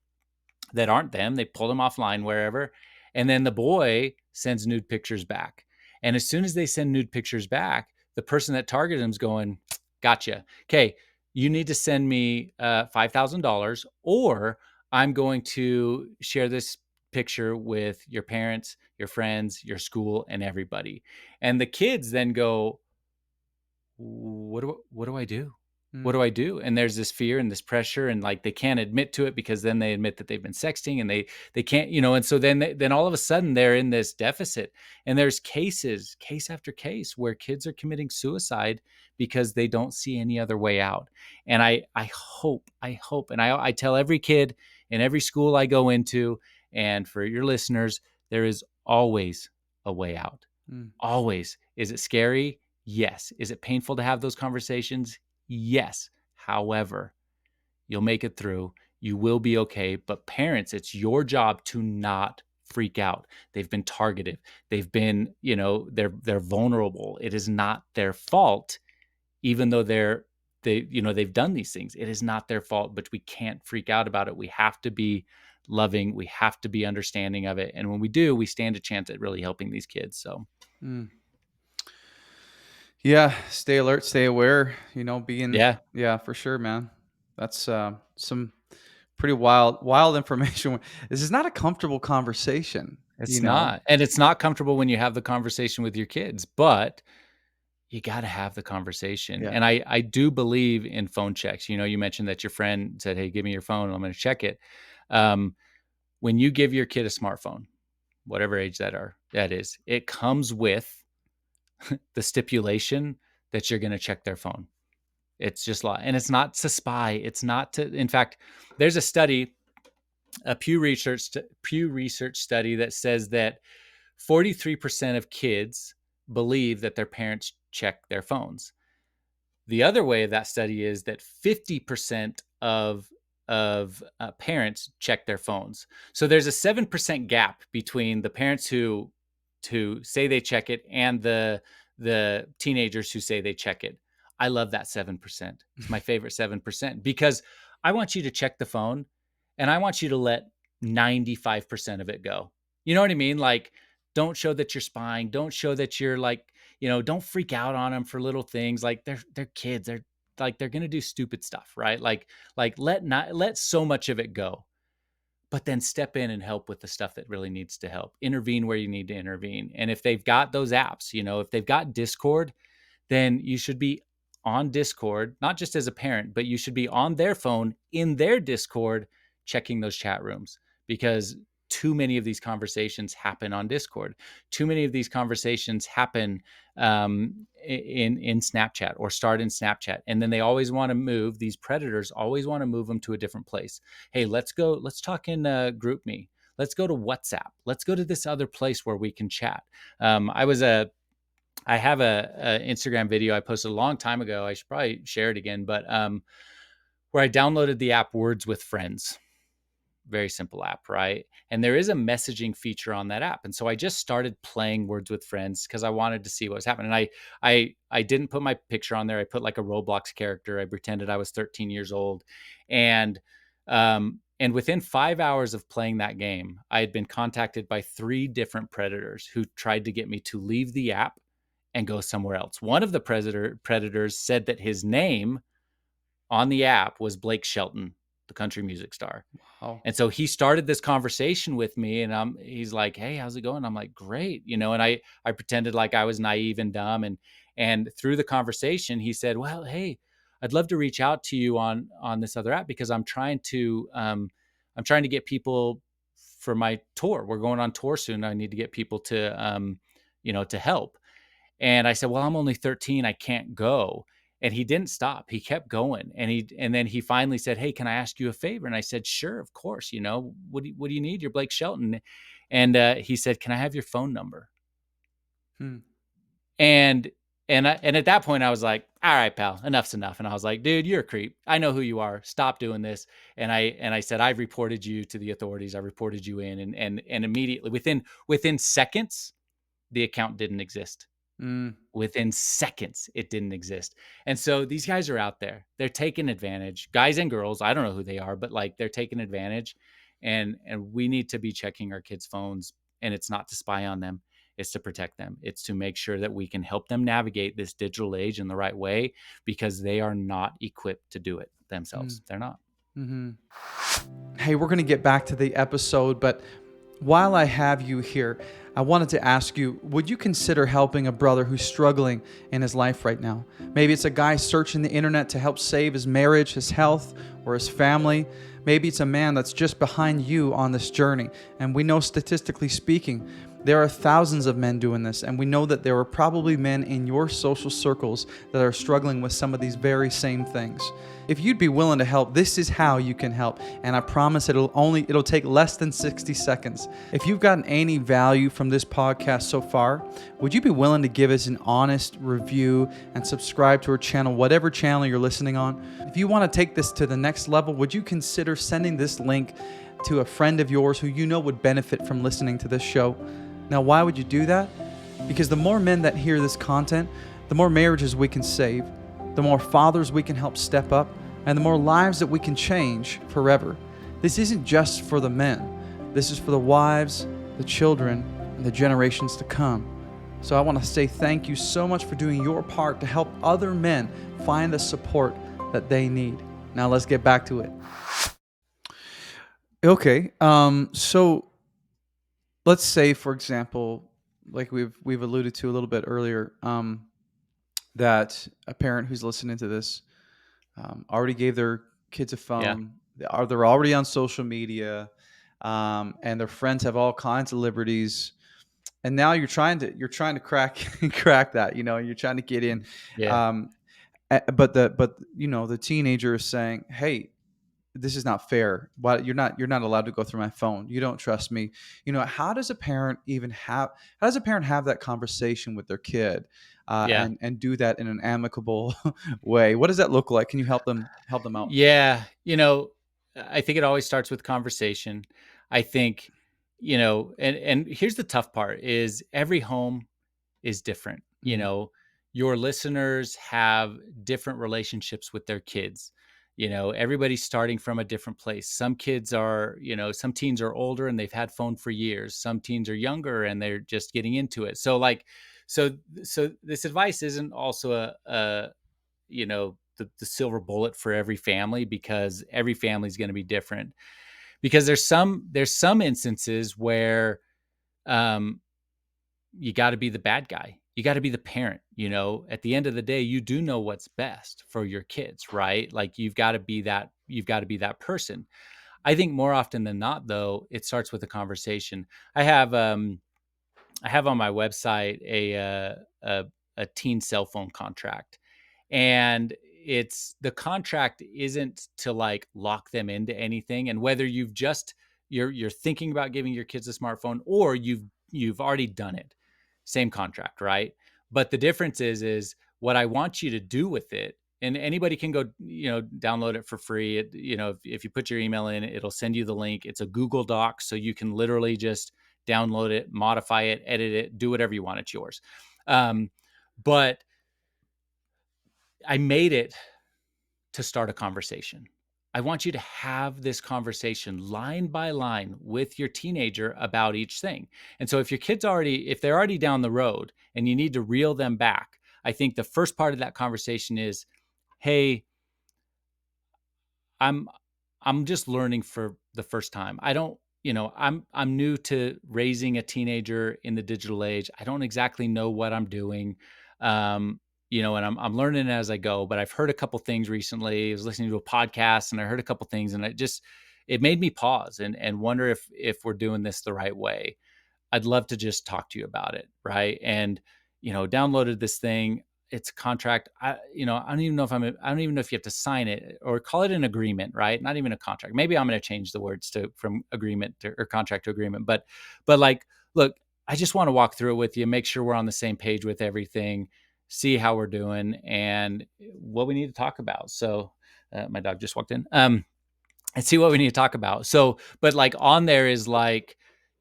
that aren't them. They pull them offline wherever. And then the boy sends nude pictures back. And as soon as they send nude pictures back, the person that targeted them is going, gotcha. Okay, you need to send me $5,000 or I'm going to share this picture with your parents, your friends, your school, and everybody. And the kids then go, what do I do? What Mm. do I do? And there's this fear and this pressure, and like they can't admit to it because then they admit that they've been sexting, and they can't, and so then all of a sudden they're in this deficit. And there's case after case where kids are committing suicide because they don't see any other way out. And I hope, and I tell every kid in every school I go into, and for your listeners, there is always a way out. Mm. Always. Is it scary? Yes. Is it painful to have those conversations? Yes. However, you'll make it through. You will be okay. But parents, it's your job to not freak out. They've been targeted. They've been, they're vulnerable. It is not their fault, even though they've done these things. It is not their fault, but we can't freak out about it. We have to be loving. We have to be understanding of it. And when we do, we stand a chance at really helping these kids. So Mm. Yeah, stay alert, stay aware, being, yeah. yeah, for sure, man. That's some pretty wild information. This is not a comfortable conversation, It's not. And it's not comfortable when you have the conversation with your kids, but you got to have the conversation. Yeah. And I do believe in phone checks. You mentioned that your friend said, "Hey, give me your phone and I'm going to check it." Um, when you give your kid a smartphone, whatever age that is, it comes with the stipulation that you're going to check their phone. It's just law. And it's not to spy. It's not to, in fact, there's a study, a Pew Research study that says that 43% of kids believe that their parents check their phones. The other way of that study is that 50% of parents check their phones. So there's a 7% gap between the parents who say they check it and the teenagers who say they check it. I love that 7%. It's my favorite 7% because I want you to check the phone and I want you to let 95% of it go. You know what I mean? Like, don't show that you're spying. Don't show that you're like, don't freak out on them for little things. Like they're kids. They're gonna do stupid stuff, right? Like let so much of it go, but then step in and help with the stuff that really needs to help. Intervene where you need to intervene. And if they've got those apps, if they've got Discord, then you should be on Discord, not just as a parent, but you should be on their phone in their Discord checking those chat rooms because too many of these conversations happen on Discord. Too many of these conversations happen in Snapchat or start in Snapchat. And then they always want to move, these predators always want to move them to a different place. Hey, let's talk in Group Me. Let's go to WhatsApp. Let's go to this other place where we can chat. I was I have a Instagram video I posted a long time ago. I should probably share it again, but where I downloaded the app Words with Friends. Very simple app, right? And there is a messaging feature on that app. And so I just started playing Words with Friends because I wanted to see what was happening. And I didn't put my picture on there. I put like a Roblox character. I pretended I was 13 years old. And within 5 hours of playing that game, I had been contacted by 3 different predators who tried to get me to leave the app and go somewhere else. One of the predators said that his name on the app was Blake Shelton, the country music star. Wow. And so he started this conversation with me, and he's like, "Hey, how's it going?" I'm like, "Great," and I pretended like I was naive and dumb, and through the conversation, he said, "Well, hey, I'd love to reach out to you on this other app because I'm trying to get people for my tour. We're going on tour soon. I need to get people to help." And I said, "Well, I'm only 13. I can't go." And he didn't stop. He kept going. And then he finally said, "Hey, can I ask you a favor?" And I said, "Sure, of course. What do you need? You're Blake Shelton." And he said, "Can I have your phone number?" Hmm. And and at that point I was like, "All right, pal, enough's enough." And I was like, "Dude, you're a creep. I know who you are. Stop doing this." And I said, "I've reported you to the authorities. I reported you in." And immediately within seconds, the account didn't exist. Mm. Within seconds, it didn't exist. And so these guys are out there. They're taking advantage, guys and girls. I don't know who they are, but like they're taking advantage. And we need to be checking our kids' phones. And it's not to spy on them, it's to protect them. It's to make sure that we can help them navigate this digital age in the right way because they are not equipped to do it Mm. themselves. They're not. Hmm. Hey, we're going to get back to the episode, but while I have you here, I wanted to ask you, would you consider helping a brother who's struggling in his life right now? Maybe it's a guy searching the internet to help save his marriage, his health, or his family. Maybe it's a man that's just behind you on this journey. And we know, statistically speaking, there are thousands of men doing this, and we know that there are probably men in your social circles that are struggling with some of these very same things. If you'd be willing to help, this is how you can help, and I promise it'll take less than 60 seconds. If you've gotten any value from this podcast so far, would you be willing to give us an honest review and subscribe to our channel, whatever channel you're listening on? If you want to take this to the next level, would you consider sending this link to a friend of yours who you know would benefit from listening to this show? Now, why would you do that? Because the more men that hear this content, the more marriages we can save, the more fathers we can help step up, and the more lives that we can change forever. This isn't just for the men. This is for the wives, the children, and the generations to come. So I want to say thank you so much for doing your part to help other men find the support that they need. Now let's get back to it. Okay, so let's say, for example, like we've alluded to a little bit earlier, that a parent who's listening to this already gave their kids a Yeah. phone. They're already on social media, and their friends have all kinds of liberties. And now you're trying to crack crack that. You're trying to get in. Yeah. Um, but the teenager is saying, "Hey, this is not fair. Why you're not allowed to go through my phone? You don't trust me." How does a parent have that conversation with their kid, Yeah. and do that in an amicable way? What does that look like? Can you help them out? Yeah, I think it always starts with conversation. I think, and here's the tough part is every home is different. Mm. Your listeners have different relationships with their kids. Everybody's starting from a different place. Some teens are older and they've had phone for years. Some teens are younger and they're just getting into it. So this advice isn't also the silver bullet for every family because every family is going to be different because there's some instances where um you got to be the bad guy, you got to be the parent. At the end of the day, you do know what's best for your kids, right? Like you've got to be that person. I think more often than not, though, it starts with a conversation. I have on my website a teen cell phone contract, and it's the contract isn't to like lock them into anything. And whether you're thinking about giving your kids a smartphone or you've already done it, same contract, right? But the difference is what I want you to do with it. And anybody can go, download it for free. If you put your email in, it'll send you the link. It's a Google Doc, so you can literally just download it, modify it, edit it, do whatever you want. It's yours. But I made it to start a conversation. I want you to have this conversation line by line with your teenager about each thing. And so if they're already down the road and you need to reel them back, I think the first part of that conversation is, hey, I'm I'm just learning for the first time. I don't, I'm new to raising a teenager in the digital age. I don't exactly know what I'm doing. And I'm learning as I go, but I've heard a couple things recently. I was listening to a podcast and I heard a couple things, and it made me pause and wonder if we're doing this the right way. I'd love to just talk to you about it, right? And downloaded this thing. It's a contract. I don't even know I don't even know if you have to sign it or call it an agreement, right? Not even a contract. Maybe I'm going to change the words from agreement or contract to agreement. But like, look, I just want to walk through it with you, make sure we're on the same page with everything, see how we're doing, and what we need to talk about. So, my dog just walked in. And see what we need to talk about. So, but like on there is like,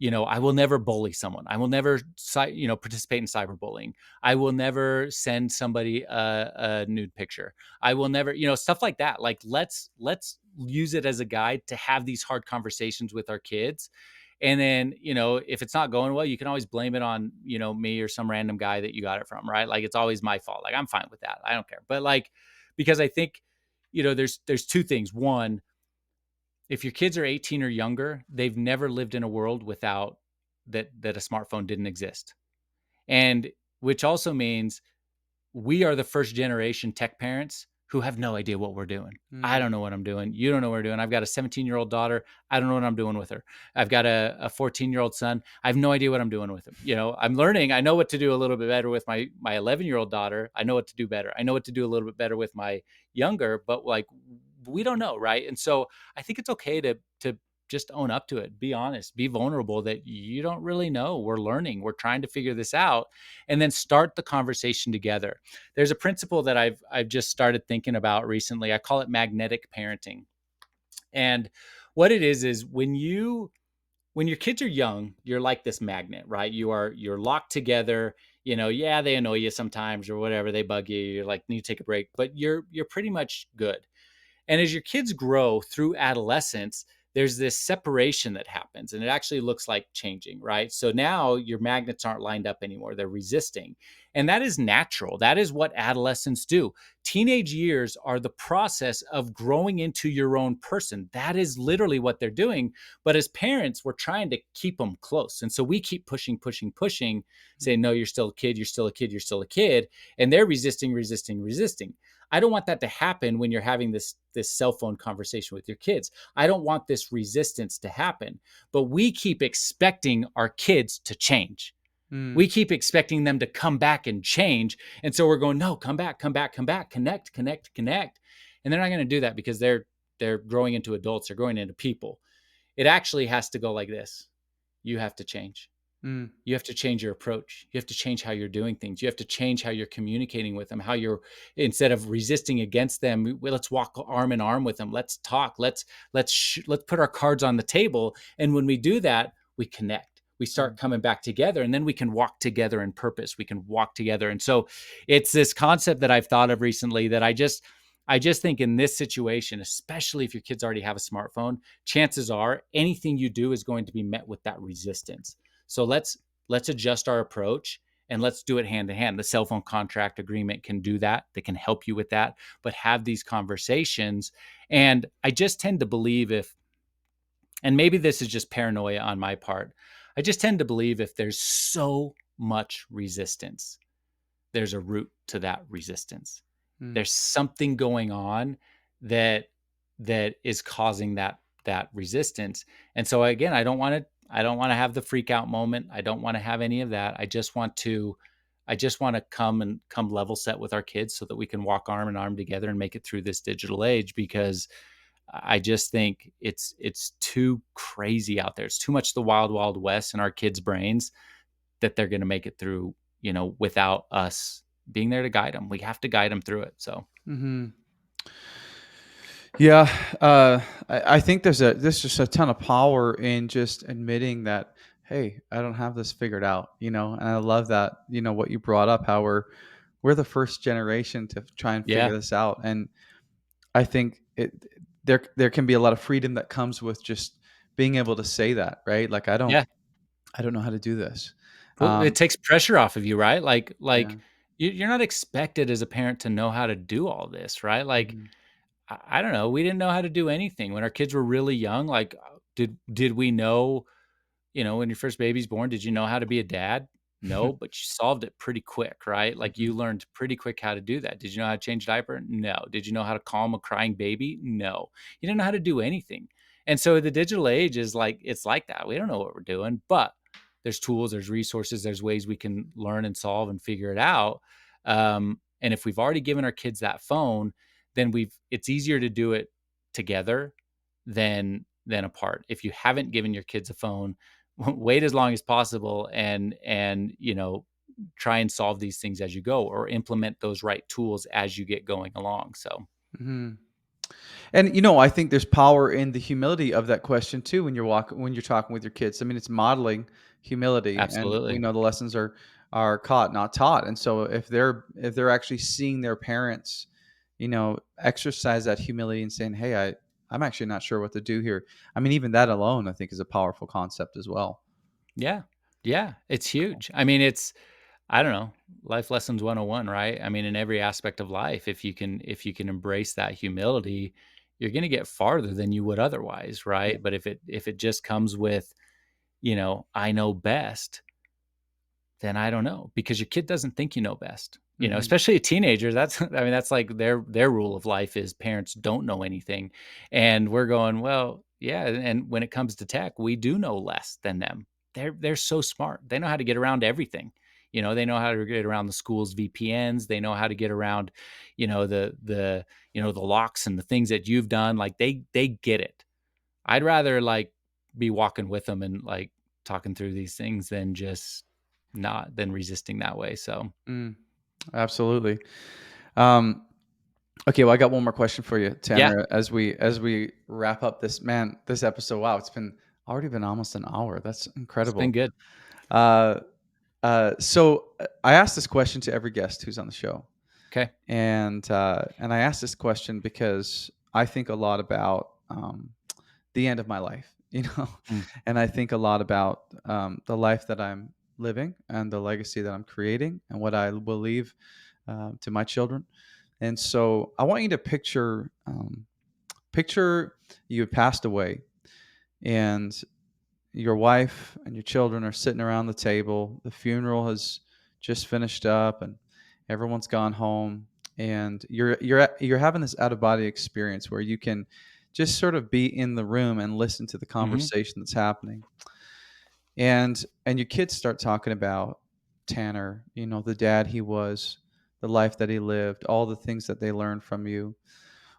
I will never bully someone. I will never, participate in cyberbullying. I will never send somebody a nude picture. I will never, stuff like that. Like let's use it as a guide to have these hard conversations with our kids. And then, if it's not going well, you can always blame it on, me or some random guy that you got it from, right? Like it's always my fault. Like I'm fine with that. I don't care. But like, because I think, there's two things. One, if your kids are 18 or younger, they've never lived in a world without that a smartphone didn't exist. And which also means we are the first generation tech parents who have no idea what we're doing. I don't know what I'm doing. You don't know what we're doing. I've got a 17-year-old daughter. I don't know what I'm doing with her. I've got a 14-year-old son. I have no idea what I'm doing with him. I'm learning. I know what to do a little bit better with my 11-year-old daughter. I know what to do better. I know what to do a little bit better with my younger, but like we don't know, right? And so I think it's okay to just own up to it. Be honest, be vulnerable that you don't really know. We're learning. We're trying to figure this out, and then start the conversation together. There's a principle that I've just started thinking about recently. I call it magnetic parenting. And what it is when your kids are young, you're like this magnet, right? You're locked together. Yeah, they annoy you sometimes or whatever, they bug you. You're like, need to take a break, but you're pretty much good. And as your kids grow through adolescence, there's this separation that happens, and it actually looks like changing, right? So now your magnets aren't lined up anymore, they're resisting. And that is natural. That is what adolescents do. Teenage years are the process of growing into your own person. That is literally what they're doing. But as parents, we're trying to keep them close. And so we keep pushing, pushing, pushing, saying, no, you're still a kid, you're still a kid, you're still a kid. And they're resisting, resisting, resisting. I don't want that to happen when you're having this cell phone conversation with your kids. I don't want this resistance to happen, but we keep expecting our kids to change. We keep expecting them to come back and change. And so we're going, no, come back, come back, come back, connect, connect, connect. And they're not going to do that because they're growing into adults, they're growing into people. It actually has to go like this. You have to change. You have to change your approach. You have to change how you're doing things. You have to change how you're communicating with them, how you're, instead of resisting against them, let's walk arm in arm with them. Let's talk. Let's put our cards on the table. And when we do that, we connect. We start coming back together, and then we can walk together in purpose. We can walk together. And so it's this concept that I've thought of recently that I just think in this situation, especially if your kids already have a smartphone, chances are anything you do is going to be met with that resistance. So let's adjust our approach, and let's do it hand in hand. The cell phone contract agreement can do that. They can help you with that, but have these conversations. And I just tend to believe and maybe this is just paranoia on my part, I just tend to believe if there's so much resistance, there's a root to that resistance. There's something going on that is causing that resistance. And so again, I don't want to have the freak out moment. I don't want to have any of that. I just want to come level set with our kids so that we can walk arm in arm together and make it through this digital age, because I just think it's too crazy out there. It's too much the wild, wild west in our kids' brains that they're going to make it through, without us being there to guide them. We have to guide them through it. So Hmm. Yeah, I think there's just a ton of power in just admitting that, hey, I don't have this figured out, and I love that, what you brought up, how we're the first generation to try and yeah, figure this out. And I think there can be a lot of freedom that comes with just being able to say that, right? Like, yeah. I don't know how to do this. Well, it Um, takes pressure off of you, right? Like yeah. like you're not expected as a parent to know how to do all this, right? Like Hmm. I don't know. We didn't know how to do anything when our kids were really young. Like, did we know, when your first baby's born, did you know how to be a dad? No, but you solved it pretty quick, right? Like Hmm. you learned pretty quick how to do that. Did you know how to change a diaper? No. Did you know how to calm a crying baby? No. You didn't know how to do anything. And so the digital age is like, it's like that. We don't know what we're doing, but there's tools, there's resources, there's ways we can learn and solve and figure it out. And if we've already given our kids that phone, then it's easier to do it together than apart. If you haven't given your kids a phone, wait as long as possible and try and solve these things as you go or implement those right tools as you get going along. So Hmm. And I think there's power in the humility of that question too when you're talking with your kids. I mean, it's modeling humility, and we absolutely. know the lessons are caught, not taught. And so if they're actually seeing their parents, exercise that humility and saying, "Hey, I'm actually not sure what to do here." I mean, even that alone, I think, is a powerful concept as well. Yeah. Yeah, it's So, huge. I mean, it's I don't know, life lessons 101, right? I mean, in every aspect of life, if you can embrace that humility, you're going to get farther than you would otherwise, yeah. right? But if it just comes with, I know best, then I don't know, because your kid doesn't think you know best. Hmm. Especially a teenager. That's I mean, that's like their rule of life is parents don't know anything. And we're going, well, yeah, and when it comes to tech, we do know less than them. They're so smart. They know how to get around everything. They know how to get around the school's VPNs. They know how to get around, the locks and the things that you've done. Like they get it. I'd rather like be walking with them and like talking through these things than just not than resisting that way. So Mm, absolutely. Um, Okay, well, I got one more question for you, yeah, Tanner. As we wrap up this episode. Wow, it's been already been almost an hour. That's it's been incredible. good. Uh, I asked this question to every guest who's on the show, Okay. and I asked this question because I think a lot about the end of my life, Mm, and I think a lot about the life that I'm living and the legacy that I'm creating and what I will leave to my children. And so I want you to picture you have passed away, and your wife and your children are sitting around the table. The funeral has just finished up, and everyone's gone home. And you're having this out of body experience where you can just sort of be in the room and listen to the mhm. conversation that's happening. And your kids start talking about Tanner, the dad he was, the life that he lived, all the things that they learned from you.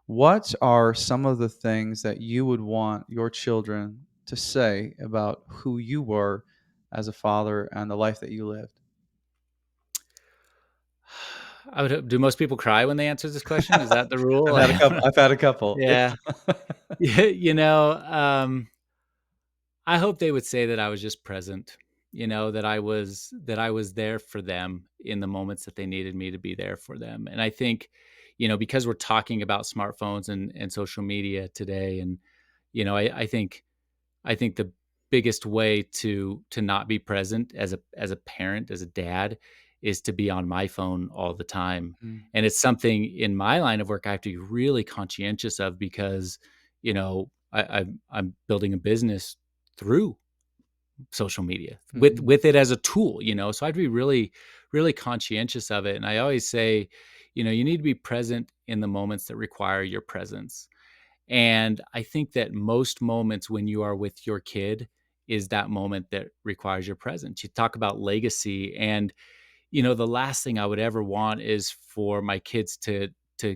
What are some of the things that you would want your children to say about who you were as a father and the life that you lived? Do most people cry when they answer this question? Is that the rule? I've had a couple. Yeah. Yeah, I hope they would say that I was just present, that I was there for them in the moments that they needed me to be there for them. And I think, because we're talking about smartphones and social media today, and I think the biggest way to not be present as a parent, as a dad, is to be on my phone all the time. Mhm, And it's something in my line of work I have to be really conscientious of because, I'm building a business through social media with mhm, with it as a tool, so I have to be really, really conscientious of it. And I always say, you need to be present in the moments that require your presence. And I think that most moments when you are with your kid is that moment that requires your presence. You talk about legacy, and the last thing I would ever want is for my kids to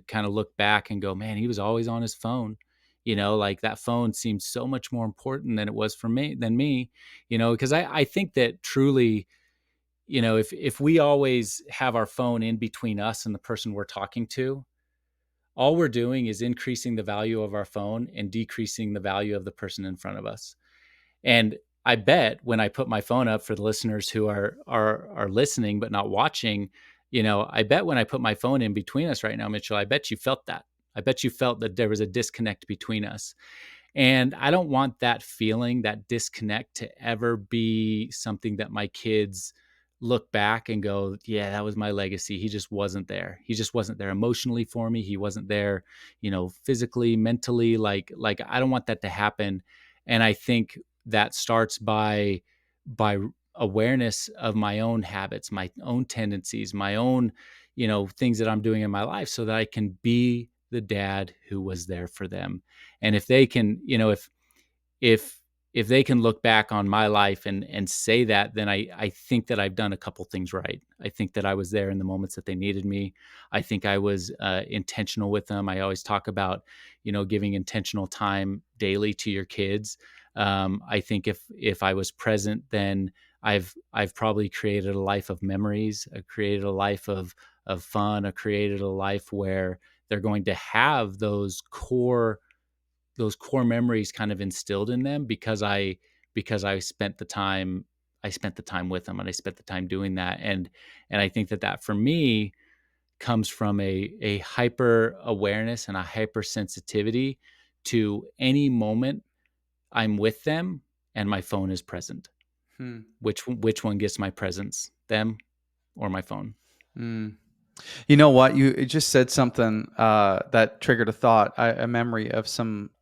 kind of look back and go, "Man, he was always on his phone." Like that phone seems so much more important than it was for me than me, because I think that truly if we always have our phone in between us and the person we're talking to, all we're doing is increasing the value of our phone and decreasing the value of the person in front of us. And I bet when I put my phone up, for the listeners who are listening but not watching, I bet when I put my phone in between us right now, Mitchell, I bet you felt that. I bet you felt that there was a disconnect between us. And I don't want that feeling, that disconnect, to ever be something that my kids look back and go, yeah, that was my legacy. He just wasn't there. He just wasn't there emotionally for me. He wasn't there, physically, mentally. Like I don't want that to happen. And I think that starts by awareness of my own habits, my own tendencies, my own, things that I'm doing in my life, so that I can be the dad who was there for them. And if they can, if if they can look back on my life and say that, then I think that I've done a couple things right. I think that I was there in the moments that they needed me. I think I was intentional with them. I always talk about, giving intentional time daily to your kids. I think if I was present, then I've probably created a life of memories. I created a life of fun. I created a life where they're going to have those core memories kind of instilled in them, because I spent the time with them, and I spent the time doing that. And I think that for me comes from a hyper awareness and a hypersensitivity to any moment I'm with them and my phone is present. Hmm. Which one gets my presence, them or my phone? Mm. You know what? You just said something that triggered a thought, a memory of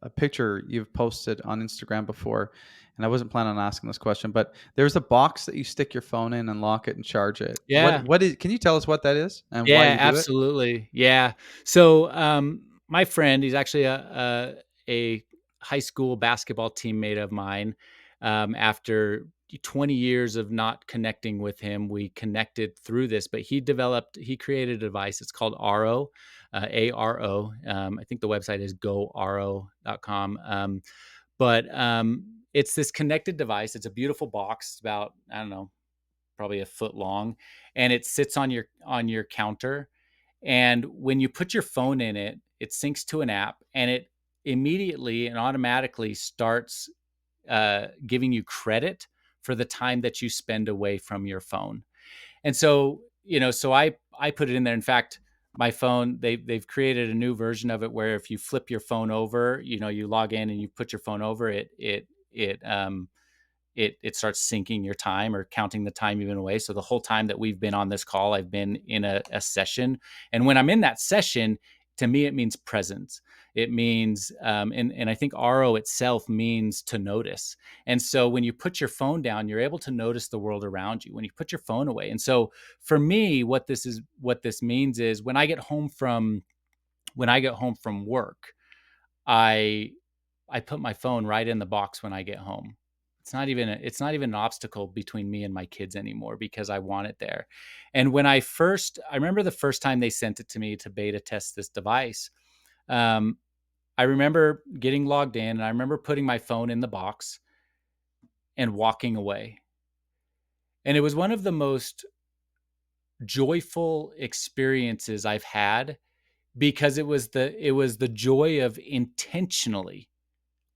a picture you've posted on Instagram before. And I wasn't planning on asking this question, but there's a box that you stick your phone in and lock it and charge it. Yeah. What is? Can you tell us what that is and why Yeah, you do it? absolutely. Yeah. So, my friend, he's actually a high school basketball teammate of mine. After 20 years of not connecting with him, we connected through this. But he created a device. It's called Aro, ARO. I think the website is goaro.com. But it's this connected device. It's a beautiful box. It's about, I don't know, probably a foot long, and it sits on your counter. And when you put your phone in it, it syncs to an app, and it immediately and automatically starts giving you credit for the time that you spend away from your phone. And so, so I put it in there. In fact, my phone, they've created a new version of it where if you flip your phone over, you log in and you put your phone over it, it starts syncing your time or counting the time you've been away. So the whole time that we've been on this call, I've been in a session. And when I'm in that session, to me, it means presence. It means, and I think RO itself means to notice. And so when you put your phone down, you're able to notice the world around you when you put your phone away. And so for me, what this means is when I get home from work, I I put my phone right in the box when I get home. It's not even an obstacle between me and my kids anymore, because I want it there. And I remember the first time they sent it to me to beta test this device. Um, I remember getting logged in, and I remember putting my phone in the box and walking away. And it was one of the most joyful experiences I've had, because it was the joy of intentionally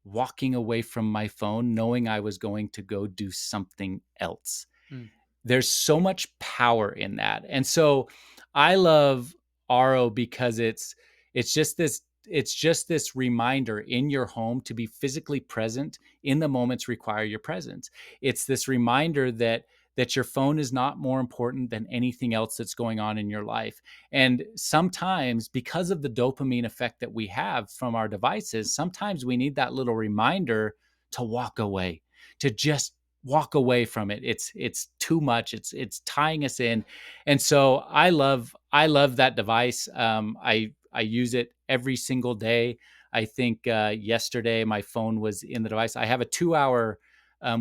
walking away from my phone, knowing I was going to go do something else. Mm. There's so much power in that. And so I love RO because it's just this reminder in your home to be physically present in the moments require your presence. It's this reminder that your phone is not more important than anything else that's going on in your life. And sometimes, because of the dopamine effect that we have from our devices, sometimes we need that little reminder to walk away, to just walk away from it. It's too much. It's tying us in. And so I love that device. I use it every single day. I think yesterday my phone was in the device. I have a 2 hour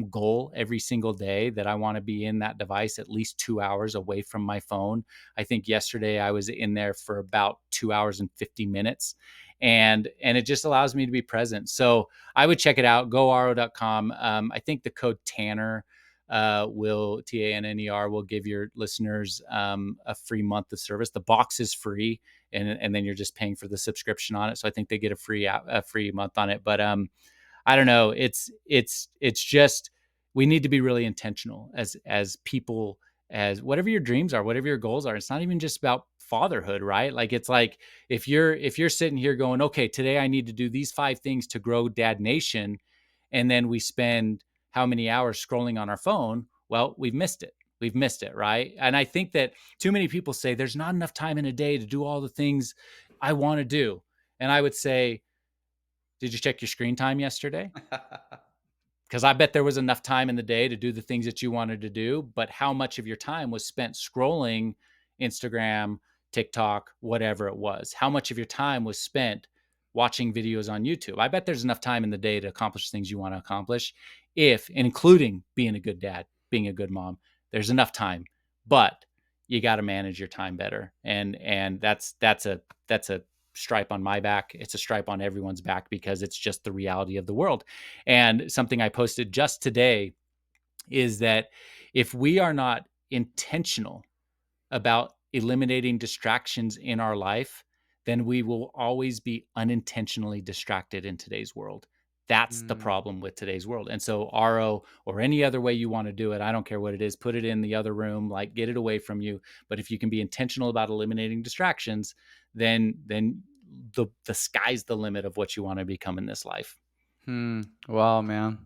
goal every single day that I want to be in that device at least 2 hours away from my phone. I think yesterday I was in there for about 2 hours and 50 minutes. And it just allows me to be present. So I would check it out, goaro.com. I think the code Tanner will TANNER will give your listeners a free month of service. The box is free, and then you're just paying for the subscription on it. So I think they get a free month on it. But I don't know. It's just, we need to be really intentional as people, as whatever your dreams are, whatever your goals are. It's not even just about fatherhood, right? Like, it's like, if you're sitting here going, okay, today I need to do these 5 things to grow Dad Nation, and then we spend how many hours scrolling on our phone, well, we've missed it. We've missed it, right? And I think that too many people say there's not enough time in a day to do all the things I want to do. And I would say, did you check your screen time yesterday? Because I bet there was enough time in the day to do the things that you wanted to do, but how much of your time was spent scrolling Instagram, TikTok, whatever it was? How much of your time was spent watching videos on YouTube? I bet there's enough time in the day to accomplish things you want to accomplish, including being a good dad, being a good mom. There's enough time, but you got to manage your time better. And that's a stripe on my back. It's a stripe on everyone's back, because it's just the reality of the world. And something I posted just today is that if we are not intentional about eliminating distractions in our life, then we will always be unintentionally distracted in today's world. That's the problem with today's world. And so RO, or any other way you want to do it, I don't care what it is, put it in the other room, like, get it away from you. But if you can be intentional about eliminating distractions, then the sky's the limit of what you want to become in this life. Wow, man.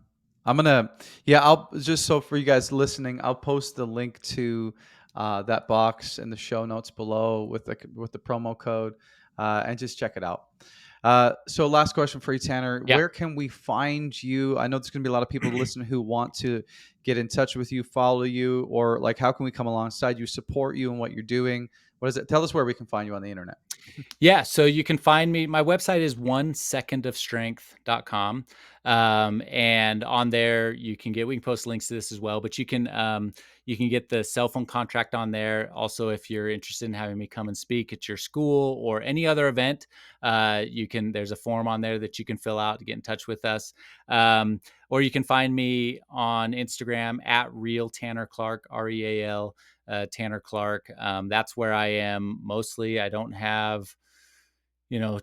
I'll just, so for you guys listening, I'll post the link to that box in the show notes below with the promo code, and just check it out. So last question for you, Tanner. Yeah. Where can we find you? I know there's going to be a lot of people listening who want to get in touch with you, follow you, or like, how can we come alongside you, support you in what you're doing? What is it? Tell us where we can find you on the internet. Yeah. So you can find me. My website is 1secondofstrength.com. And on there we can post links to this as well, but you can get the cell phone contract on there. Also, if you're interested in having me come and speak at your school or any other event, there's a form on there that you can fill out to get in touch with us. Or you can find me on Instagram at Real Tanner Clark, REAL, Tanner Clark. That's where I am mostly. I don't have,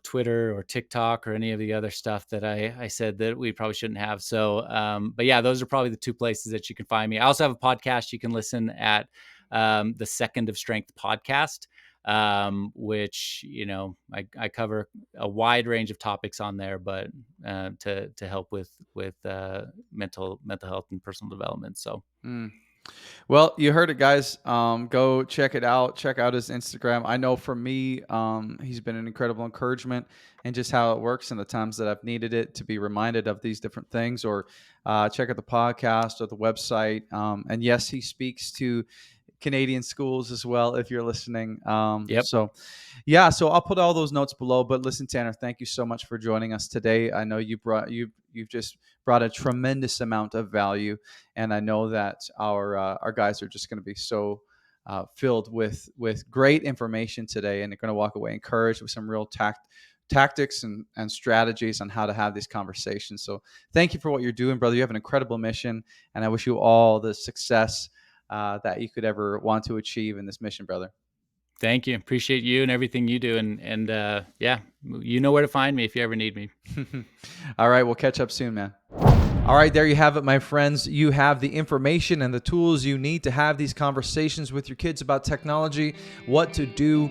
Twitter or TikTok or any of the other stuff that I said that we probably shouldn't have. So, but yeah, those are probably the 2 places that you can find me. I also have a podcast. You can listen at the Second of Strength podcast, which, I cover a wide range of topics on there, but to help with mental health and personal development. So. Well, you heard it, guys. Go check it out. Check out his Instagram. I know for me, he's been an incredible encouragement, and just how it works and the times that I've needed it to be reminded of these different things. Or check out the podcast or the website. And yes, he speaks to Canadian schools as well, if you're listening. Yep. So I'll put all those notes below. But listen, Tanner, thank you so much for joining us today. I know you've just brought a tremendous amount of value, and I know that our guys are just going to be so filled with great information today, and they're going to walk away encouraged with some real tactics and strategies on how to have these conversations. So thank you for what you're doing, brother. You have an incredible mission, and I wish you all the success that you could ever want to achieve in this mission, brother. Thank you. Appreciate you and everything you do. And yeah, you know where to find me if you ever need me. All right. We'll catch up soon, man. All right, there you have it, my friends. You have the information and the tools you need to have these conversations with your kids about technology, what to do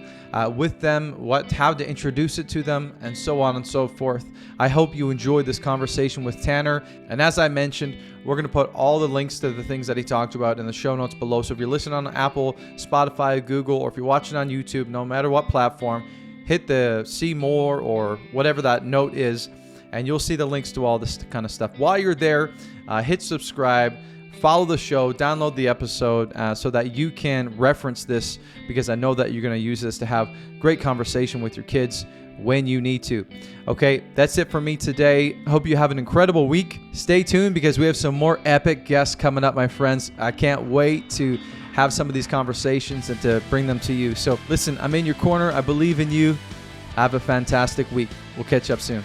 with them, how to introduce it to them, and so on and so forth. I hope you enjoyed this conversation with Tanner. And as I mentioned, we're going to put all the links to the things that he talked about in the show notes below. So if you're listening on Apple, Spotify, Google, or if you're watching on YouTube, no matter what platform, hit the see more or whatever that note is, and you'll see the links to all this kind of stuff. While you're there, hit subscribe, follow the show, download the episode so that you can reference this, because I know that you're going to use this to have great conversation with your kids when you need to. Okay, that's it for me today. Hope you have an incredible week. Stay tuned, because we have some more epic guests coming up, my friends. I can't wait to have some of these conversations and to bring them to you. So listen, I'm in your corner. I believe in you. Have a fantastic week. We'll catch up soon.